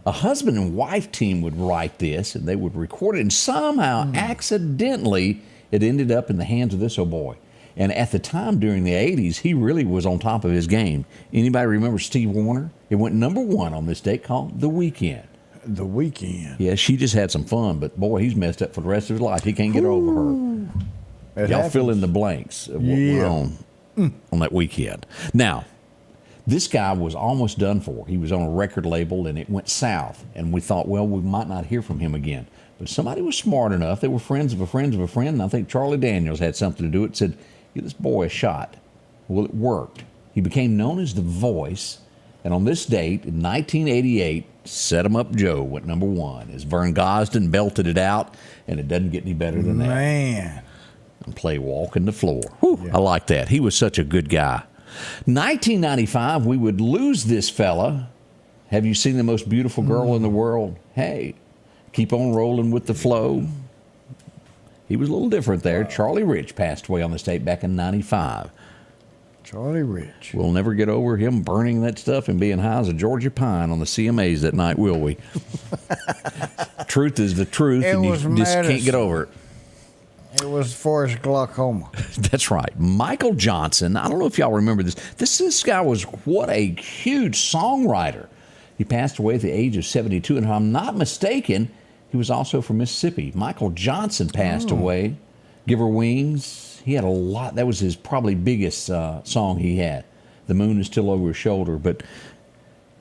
a husband and wife team would write this, and they would record it, and somehow, accidentally, it ended up in the hands of this old boy. And at the time, during the 80s, he really was on top of his game. Anybody remember Steve Wariner? It went #1 on this date, called The Weekend. The Weekend. Yeah, she just had some fun, but boy, he's messed up for the rest of his life. He can't get over her. Y'all fill in the blanks of what went on that weekend. Now, this guy was almost done for. He was on a record label, and it went south. And we thought, well, we might not hear from him again. But somebody was smart enough. They were friends of a friend of a friend. And I think Charlie Daniels had something to do with it. Said, give this boy a shot. Well, it worked. He became known as The Voice. And on this date, in 1988, Set 'Em Up Joe went #1 as Vern Gosdin belted it out. And it doesn't get any better than that. Man. And play Walking the Floor. Whew, I like that. He was such a good guy. 1995, we would lose this fella. Have you seen The Most Beautiful Girl in the World? Hey, keep on rolling with the flow. He was a little different there. Charlie Rich passed away on this date back in '95. Charlie Rich. We'll never get over him burning that stuff and being high as a Georgia pine on the CMAs that night, will we? Truth is the truth, and you just can't get over it. It was for his glaucoma. That's right. Michael Johnson. I don't know if y'all remember this. This guy was what a huge songwriter. He passed away at the age of 72, and if I'm not mistaken, he was also from Mississippi. Michael Johnson passed away. Give Her Wings. He had a lot. That was his probably biggest song he had. The Moon Is Still Over His Shoulder, but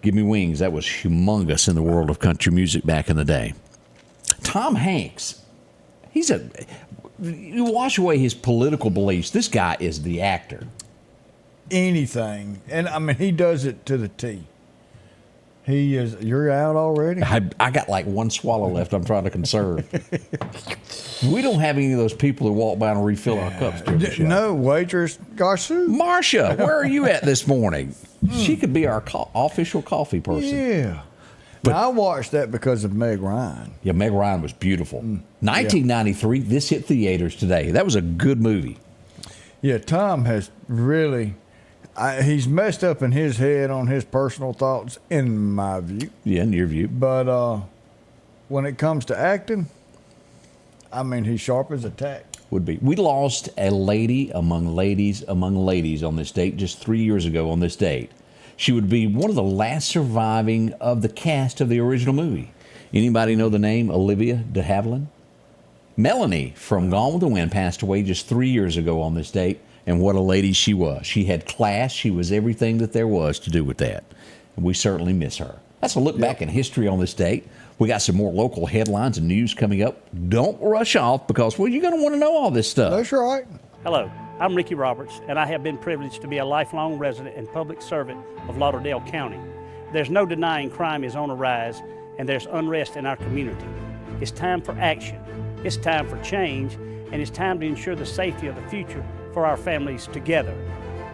Give Me Wings, that was humongous in the world of country music back in the day. Tom Hanks. You wash away his political beliefs. This guy is the actor. Anything. And, I mean, he does it to the T. He is. You're out already? I got like one swallow left I'm trying to conserve. We don't have any of those people that walk by and refill our cups during the show. No, waitress Garcia. Marcia, where are you at this morning? She could be our official coffee person. Yeah. But I watched that because of Meg Ryan. Yeah, Meg Ryan was beautiful. 1993, this hit theaters today. That was a good movie. Yeah, Tom has really, he's messed up in his head on his personal thoughts, in my view. Yeah, in your view. But when it comes to acting, I mean, he's sharp as a tack. Would be. We lost a lady among ladies on this date just 3 years ago on this date. She would be one of the last surviving of the cast of the original movie. Anybody know the name Olivia de Havilland? Melanie from Gone with the Wind passed away just 3 years ago on this date, and what a lady she was. She had class. She was everything that there was to do with that. And we certainly miss her. That's a look back in history on this date. We got some more local headlines and news coming up. Don't rush off because, well, you're going to want to know all this stuff. That's right. Hello, I'm Ricky Roberts, and I have been privileged to be a lifelong resident and public servant of Lauderdale County. There's no denying crime is on the rise, and there's unrest in our community. It's time for action. It's time for change, and it's time to ensure the safety of the future for our families together.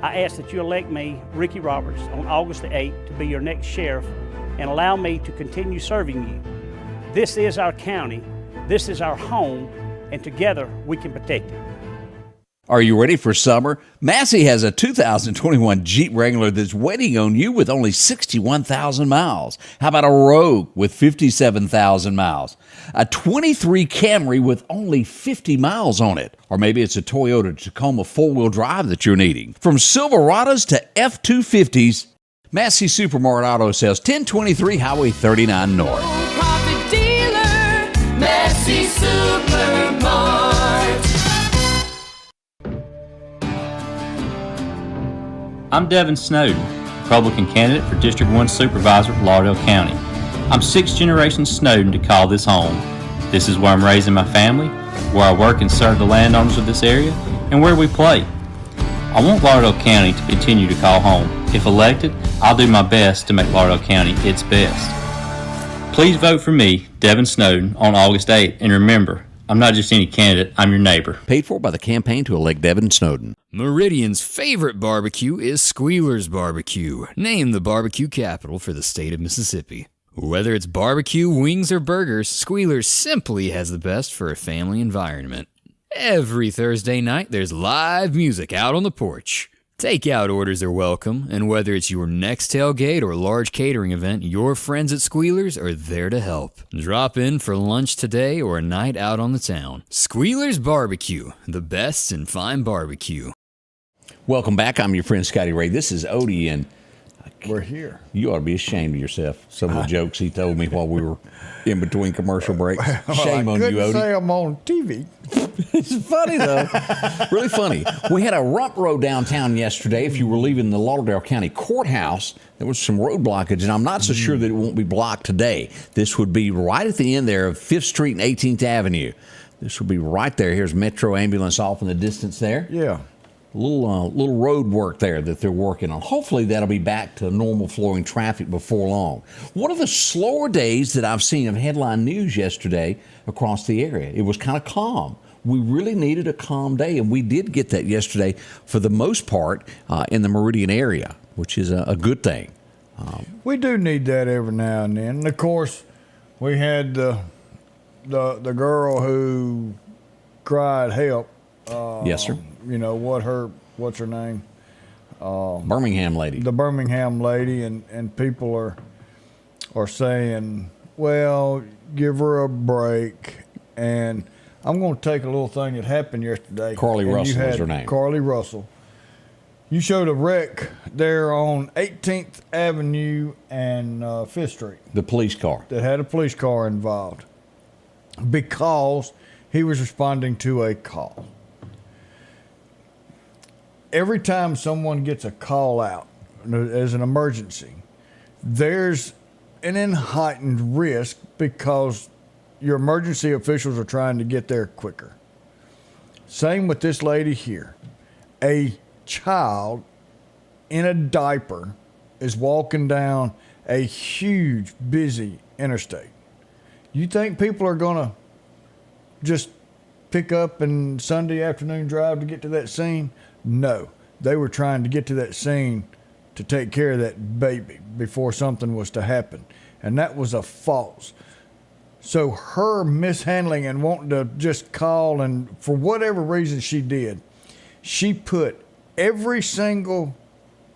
I ask that you elect me, Ricky Roberts, on August the 8th to be your next sheriff and allow me to continue serving you. This is our county, this is our home, and together we can protect it. Are you ready for summer? Massey has a 2021 Jeep Wrangler that's waiting on you with only 61,000 miles. How about a Rogue with 57,000 miles? A 23 Camry with only 50 miles on it? Or maybe it's a Toyota Tacoma four-wheel drive that you're needing. From Silverados to F-250s, Massey Supermart Auto Sales, 1023 Highway 39 North. Profit dealer, Massey Supermart. I'm Devin Snowden, Republican candidate for District 1 Supervisor, Lauderdale County. I'm sixth generation Snowden to call this home. This is where I'm raising my family, where I work and serve the landowners of this area, and where we play. I want Lauderdale County to continue to call home. If elected, I'll do my best to make Lauderdale County its best. Please vote for me, Devin Snowden, on August 8th, and remember, I'm not just any candidate, I'm your neighbor. Paid for by the campaign to elect Devin Snowden. Meridian's favorite barbecue is Squealer's Barbecue, named the barbecue capital for the state of Mississippi. Whether it's barbecue, wings, or burgers, Squealer's simply has the best for a family environment. Every Thursday night, there's live music out on the porch. Takeout orders are welcome, and whether it's your next tailgate or large catering event, your friends at Squealer's are there to help. Drop in for lunch today or a night out on the town. Squealer's Barbecue, the best in fine barbecue. Welcome back. I'm your friend Scotty Ray. This is Odie, and we're here. You ought to be ashamed of yourself. Some of the jokes he told me while we were in between commercial breaks. Shame on you, Odie. I couldn't say I'm on TV. It's funny, though. Really funny. We had a rump road downtown yesterday. If you were leaving the Lauderdale County Courthouse, there was some road blockage, and I'm not so sure that it won't be blocked today. This would be right at the end there of 5th Street and 18th Avenue. This will be right there. Here's Metro Ambulance off in the distance there. Yeah. Little road work there that they're working on. Hopefully that'll be back to normal flowing traffic before long. One of the slower days that I've seen of headline news yesterday across the area. It was kind of calm. We really needed a calm day, and we did get that yesterday for the most part in the Meridian area, which is a good thing. We do need that every now and then. And of course, we had the girl who cried help. Yes, sir. You know what's her name? Birmingham lady. The Birmingham lady, and people are saying, well, give her a break. And I'm going to take a little thing that happened yesterday. Carly Russell is her name. Carly Russell. You showed a wreck there on 18th Avenue and 5th Street. The police car. That had a police car involved because he was responding to a call. Every time someone gets a call out as an emergency, there's an heightened risk because your emergency officials are trying to get there quicker. Same with this lady here. A child in a diaper is walking down a huge, busy interstate. You think people are going to just pick up and Sunday afternoon drive to get to that scene? No. They were trying to get to that scene to take care of that baby before something was to happen. And that was a false. So her mishandling and wanting to just call, and for whatever reason she did, she put every single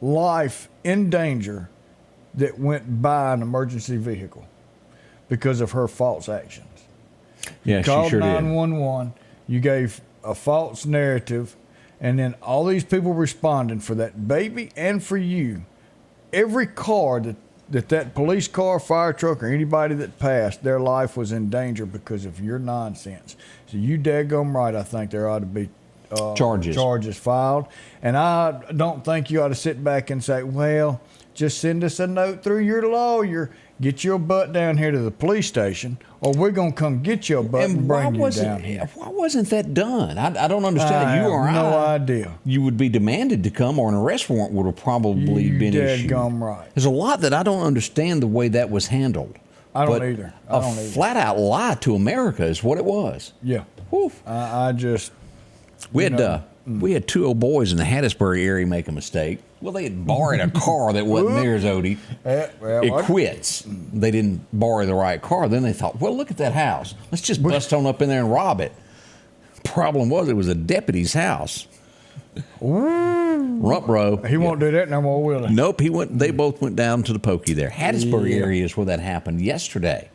life in danger that went by an emergency vehicle because of her false actions. Yeah, you she called sure did. 911. You gave a false narrative, and then all these people responding for that baby and for you. Every car that police car, fire truck, or anybody that passed, their life was in danger because of your nonsense. So you daggum right, I think there ought to be charges filed. And I don't think you ought to sit back and say, well, just send us a note through your lawyer, get your butt down here to the police station, or we're going to come get your butt and bring you down here. Why wasn't that done? I don't understand. I have no idea. You would be demanded to come, or an arrest warrant would have probably been issued. Daggum right. There's a lot that I don't understand the way that was handled. I don't either. A flat-out lie to America is what it was. Yeah. Woof. I just... We had two old boys in the Hattiesburg area make a mistake. Well, they had borrowed a car that wasn't theirs, Odie. It quits. They didn't borrow the right car. Then they thought, well, look at that house. Let's just bust on up in there and rob it. Problem was, it was a deputy's house. Rump row. He won't do that no more, will he? Nope. They both went down to the pokey there. Hattiesburg area is where that happened yesterday.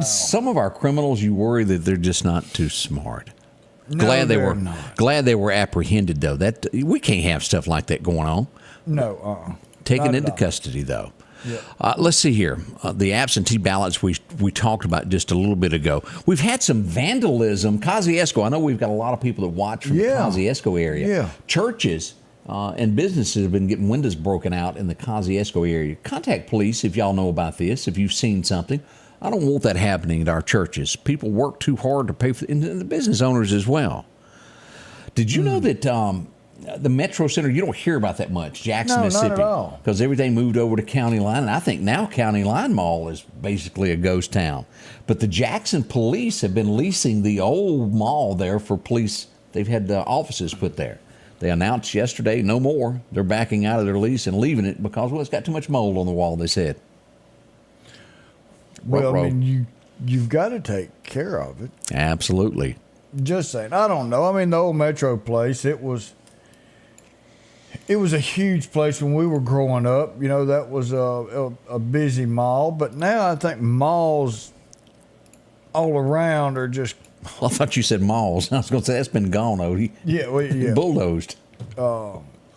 Some of our criminals, you worry that they're just not too smart. No, Glad they were apprehended, though. That we can't have stuff like that going on. No, Taken into custody, though. Yep. Let's see here. The absentee ballots we talked about just a little bit ago. We've had some vandalism. Kosciuszko, I know we've got a lot of people that watch from the Kosciuszko area. Yeah. Churches and businesses have been getting windows broken out in the Kosciuszko area. Contact police if y'all know about this, if you've seen something. I don't want that happening at our churches. People work too hard to pay for and the business owners as well. Did you know that the Metro Center, you don't hear about that much, Jackson, Mississippi? Not at all. Because everything moved over to County Line, and I think now County Line Mall is basically a ghost town. But the Jackson police have been leasing the old mall there for police. They've had the offices put there. They announced yesterday, no more. They're backing out of their lease and leaving it because, well, it's got too much mold on the wall, they said. Well, I mean, you've got to take care of it. Absolutely. Just saying. I don't know. I mean, the old Metro place, it was a huge place when we were growing up. You know, that was a busy mall. But now I think malls all around are just... Well, I thought you said malls. I was going to say, that's been gone, Odie. Yeah. Bulldozed.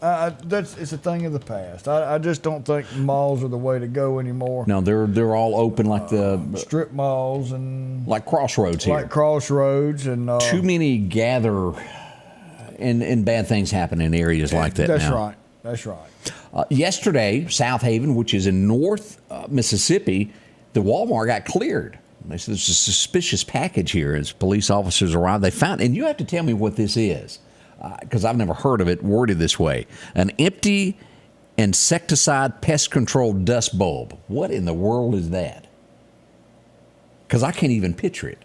It's a thing of the past. I just don't think malls are the way to go anymore. No, they're all open like the strip malls and like Crossroads here. Like Crossroads and too many gather and bad things happen in areas like that. That's right. Yesterday, South Haven, which is in North Mississippi, the Walmart got cleared. They said there's a suspicious package here. As police officers arrived, they found, and you have to tell me what this is. Because I've never heard of it worded this way. An empty insecticide pest control dust bulb. What in the world is that? Because I can't even picture it.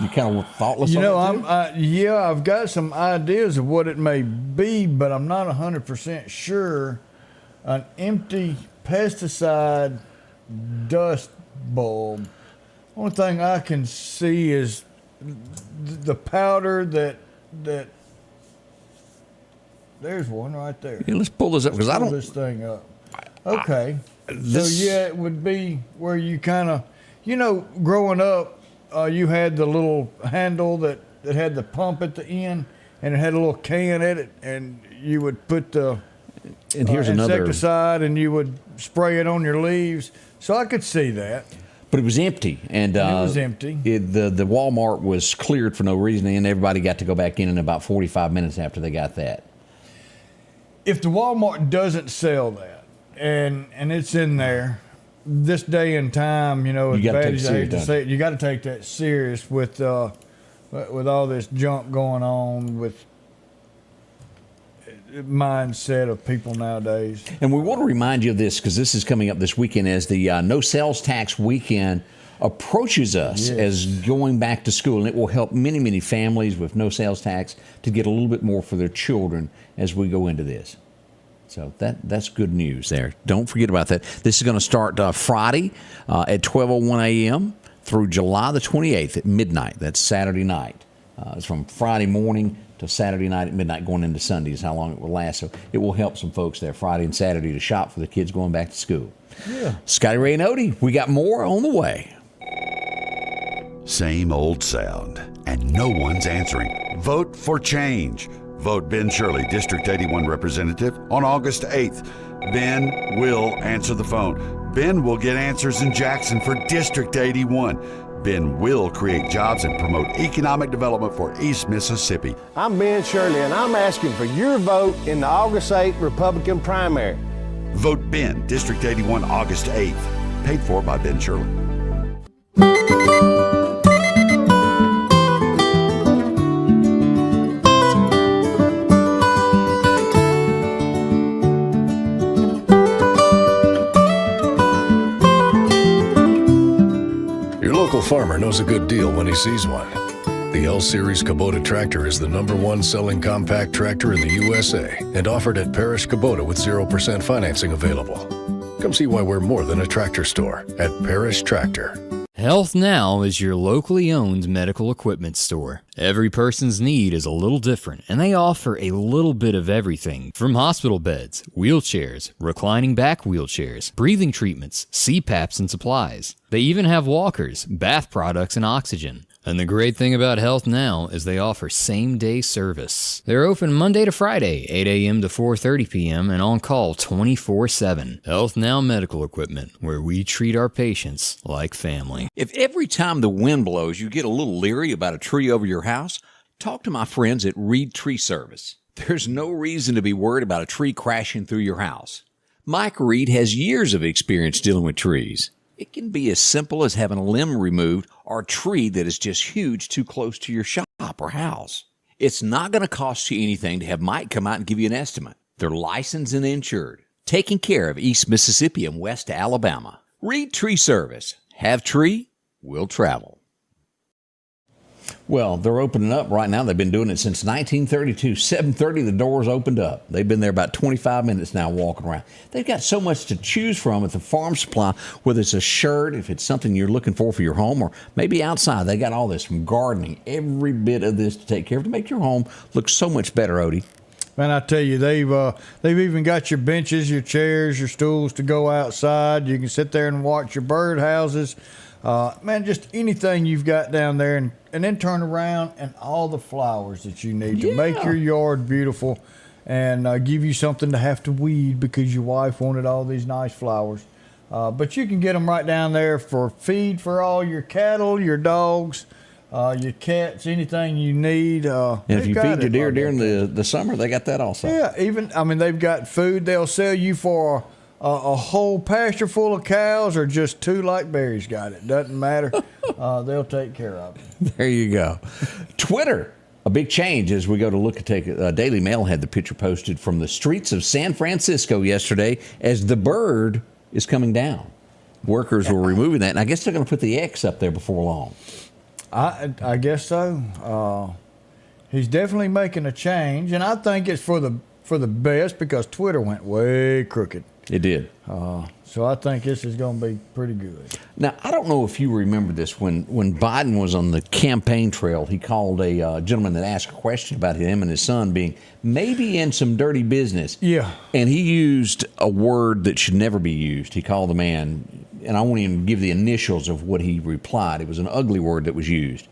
You kind of thoughtless on it too? I've got some ideas of what it may be, but I'm not 100% sure. An empty pesticide dust bulb. Only thing I can see is the powder that there's one right there. Yeah, let's pull this up because I don't. Pull this thing up. Okay. So it would be where you kind of, growing up, you had the little handle that had the pump at the end, and it had a little can in it, and you would put the insecticide, and you would spray it on your leaves. So I could see that. But it was empty, and it was empty. The Walmart was cleared for no reason, and everybody got to go back in about 45 minutes after they got that. If the Walmart doesn't sell that, and it's in there, this day and time, as bad as I hate to say it, you got to take that serious with all this junk going on with mindset of people nowadays. And we want to remind you of this because this is coming up this weekend as the no sales tax weekend approaches us as going back to school, and it will help many, many families with no sales tax to get a little bit more for their children as we go into this. So that's good news there. Don't forget about that. This is going to start Friday at 12:01 a.m. through July the 28th at midnight. That's Saturday night. It's from Friday morning to Saturday night at midnight going into Sunday is how long it will last. So it will help some folks there Friday and Saturday to shop for the kids going back to school. Yeah. Scotty Ray and Odie, we got more on the way. Same old sound, and no one's answering. Vote for change. Vote Ben Shirley, District 81 Representative, on August 8th. Ben will answer the phone. Ben will get answers in Jackson for District 81. Ben will create jobs and promote economic development for East Mississippi. I'm Ben Shirley, and I'm asking for your vote in the August 8th Republican primary. Vote Ben, District 81, August 8th. Paid for by Ben Shirley. Your local farmer knows a good deal when he sees one. The L-Series Kubota tractor is the #1 selling compact tractor in the USA and offered at Parish Kubota with 0% financing available. Come see why we're more than a tractor store at Parish Tractor. Health Now is your locally owned medical equipment store. Every person's need is a little different, and they offer a little bit of everything from hospital beds, wheelchairs, reclining back wheelchairs, breathing treatments, CPAPs and supplies. They even have walkers, bath products, and oxygen. And the great thing about Health Now is they offer same-day service. They're open Monday to Friday, 8 a.m. to 4:30 p.m. and on call 24/7. Health Now Medical Equipment, where we treat our patients like family. If every time the wind blows you get a little leery about a tree over your house, talk to my friends at Reed Tree Service. There's no reason to be worried about a tree crashing through your house. Mike Reed has years of experience dealing with trees. It can be as simple as having a limb removed or a tree that is just huge too close to your shop or house. It's not going to cost you anything to have Mike come out and give you an estimate. They're licensed and insured, taking care of East Mississippi and West Alabama. Reed Tree Service. Have tree, will travel. Well, they're opening up right now. They've been doing it since 1932. 7:30, the doors opened up. They've been there about 25 minutes now walking around. They've got so much to choose from at the Farm Supply, whether it's a shirt, if it's something you're looking for your home, or maybe outside. They got all this from gardening, every bit of this to take care of to make your home look so much better, Odie. Man, I tell you, they've even got your benches, your chairs, your stools to go outside. You can sit there and watch your bird houses. Man, just anything you've got down there, and then turn around and all the flowers that you need to make your yard beautiful and give you something to have to weed because your wife wanted all these nice flowers. But you can get them right down there for feed for all your cattle, your dogs, your cats, anything you need. And if you feed your deer during the summer, they got that also. Yeah, they've got food. They'll sell you for a whole pasture full of cows or just two like Barry's got it. Doesn't matter. They'll take care of it. There you go. Twitter, a big change as we go to look at Daily Mail had the picture posted from the streets of San Francisco yesterday as the bird is coming down. Workers were removing that, and I guess they're going to put the X up there before long. I guess so. He's definitely making a change, and I think it's for the best because Twitter went way crooked. It did. So I think this is going to be pretty good. Now, I don't know if you remember this. When Biden was on the campaign trail, he called a gentleman that asked a question about him and his son being maybe in some dirty business. Yeah. And he used a word that should never be used. He called the man, and I won't even give the initials of what he replied. It was an ugly word that was used.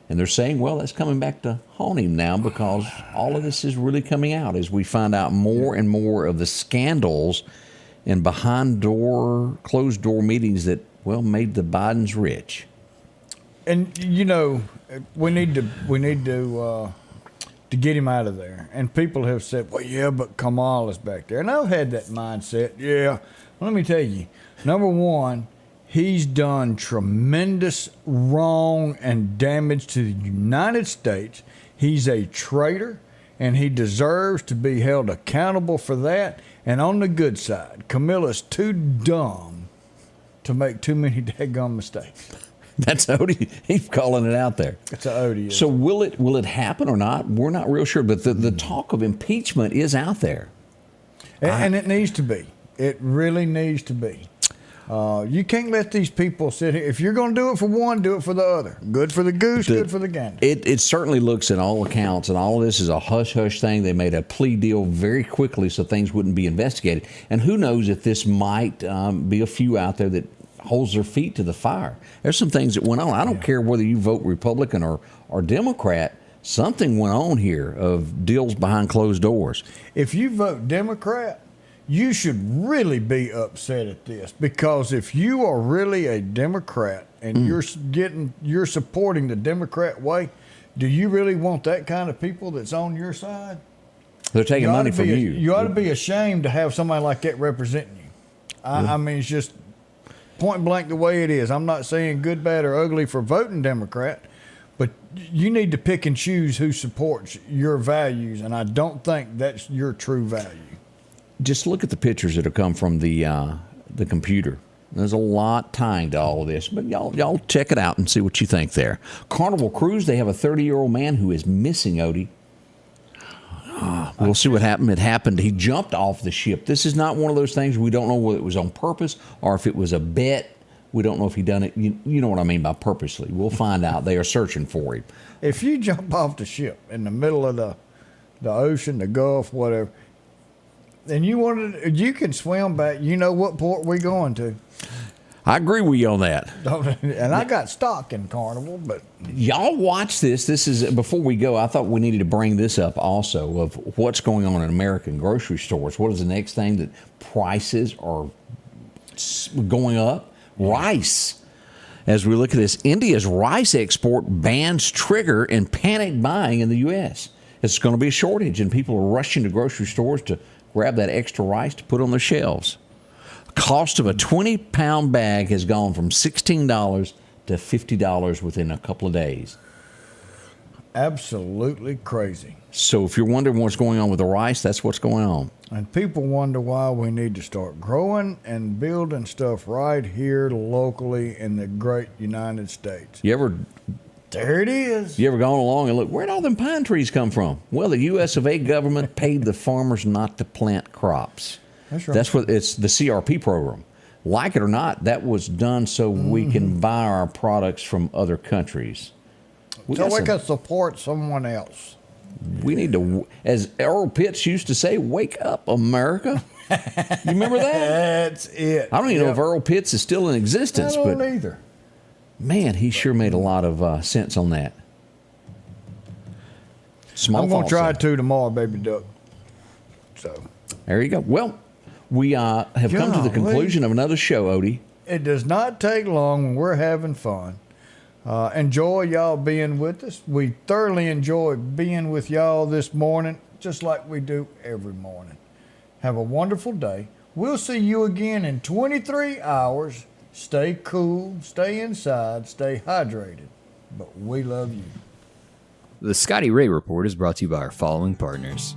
And they're saying, well, that's coming back to haunt him now because all of this is really coming out as we find out more and more of the scandals and closed door meetings that, well, made the Bidens rich. And we need to get him out of there. And people have said, well, yeah, but Kamala's back there. And I've had that mindset. Yeah. Well, let me tell you, number one, he's done tremendous wrong and damage to the United States. He's a traitor, and he deserves to be held accountable for that. And on the good side, Camilla's too dumb to make too many daggone mistakes. That's Odie. He's calling it out there. That's Odie. So will it happen or not? We're not real sure. But the talk of impeachment is out there. And it needs to be. It really needs to be. You can't let these people sit here. If you're going to do it for one, do it for the other. Good for the goose, good for the gander. It certainly looks at all accounts, and all of this is a hush-hush thing. They made a plea deal very quickly so things wouldn't be investigated. And who knows if this might be a few out there that holds their feet to the fire. There's some things that went on. I don't care whether you vote Republican or Democrat. Something went on here of deals behind closed doors. If you vote Democrat, you should really be upset at this, because if you are really a Democrat and you're supporting the Democrat way, do you really want that kind of people that's on your side? They're taking money from you. You ought to be ashamed to have somebody like that representing you. I mean, it's just point blank the way it is. I'm not saying good, bad, or ugly for voting Democrat, but you need to pick and choose who supports your values, and I don't think that's your true value. Just look at the pictures that have come from the computer. There's a lot tying to all of this, but y'all check it out and see what you think there. Carnival Cruise, they have a 30-year-old man who is missing, Odie. We'll see what happened. It happened. He jumped off the ship. This is not one of those things we don't know whether it was on purpose or if it was a bet. We don't know if he done it. You know what I mean by purposely. We'll find out. They are searching for him. If you jump off the ship in the middle of the ocean, the Gulf, whatever, and you can swim back. You know what port we going to. I agree with you on that. And I got stock in Carnival, but y'all watch this. This is, before we go, I thought we needed to bring this up also of what's going on in American grocery stores. What is the next thing that prices are going up? Rice. As we look at this, India's rice export bans trigger in panic buying in the U.S. It's going to be a shortage, and people are rushing to grocery stores to grab that extra rice to put on their shelves. Cost of a 20-pound bag has gone from $16 to $50 within a couple of days. Absolutely crazy. So if you're wondering what's going on with the rice, that's what's going on. And people wonder why we need to start growing and building stuff right here locally in the great United States. There it is. You ever gone along and look, where'd all them pine trees come from? Well, the U.S. of A. government paid the farmers not to plant crops. That's right. That's what it's the CRP program. Like it or not, that was done so we can buy our products from other countries. So we can support someone else. We need to, as Earl Pitts used to say, wake up, America. You remember that? That's it. I don't even know if Earl Pitts is still in existence. I don't but either. Man, he sure made a lot of sense on that. I'm going to try it too tomorrow, baby duck. So there you go. Well, we have come to the conclusion of another show, Odie. It does not take long when we're having fun. Enjoy y'all being with us. We thoroughly enjoy being with y'all this morning, just like we do every morning. Have a wonderful day. We'll see you again in 23 hours. Stay cool, stay inside, stay hydrated. But we love you. The Scotty Ray Report is brought to you by our following partners: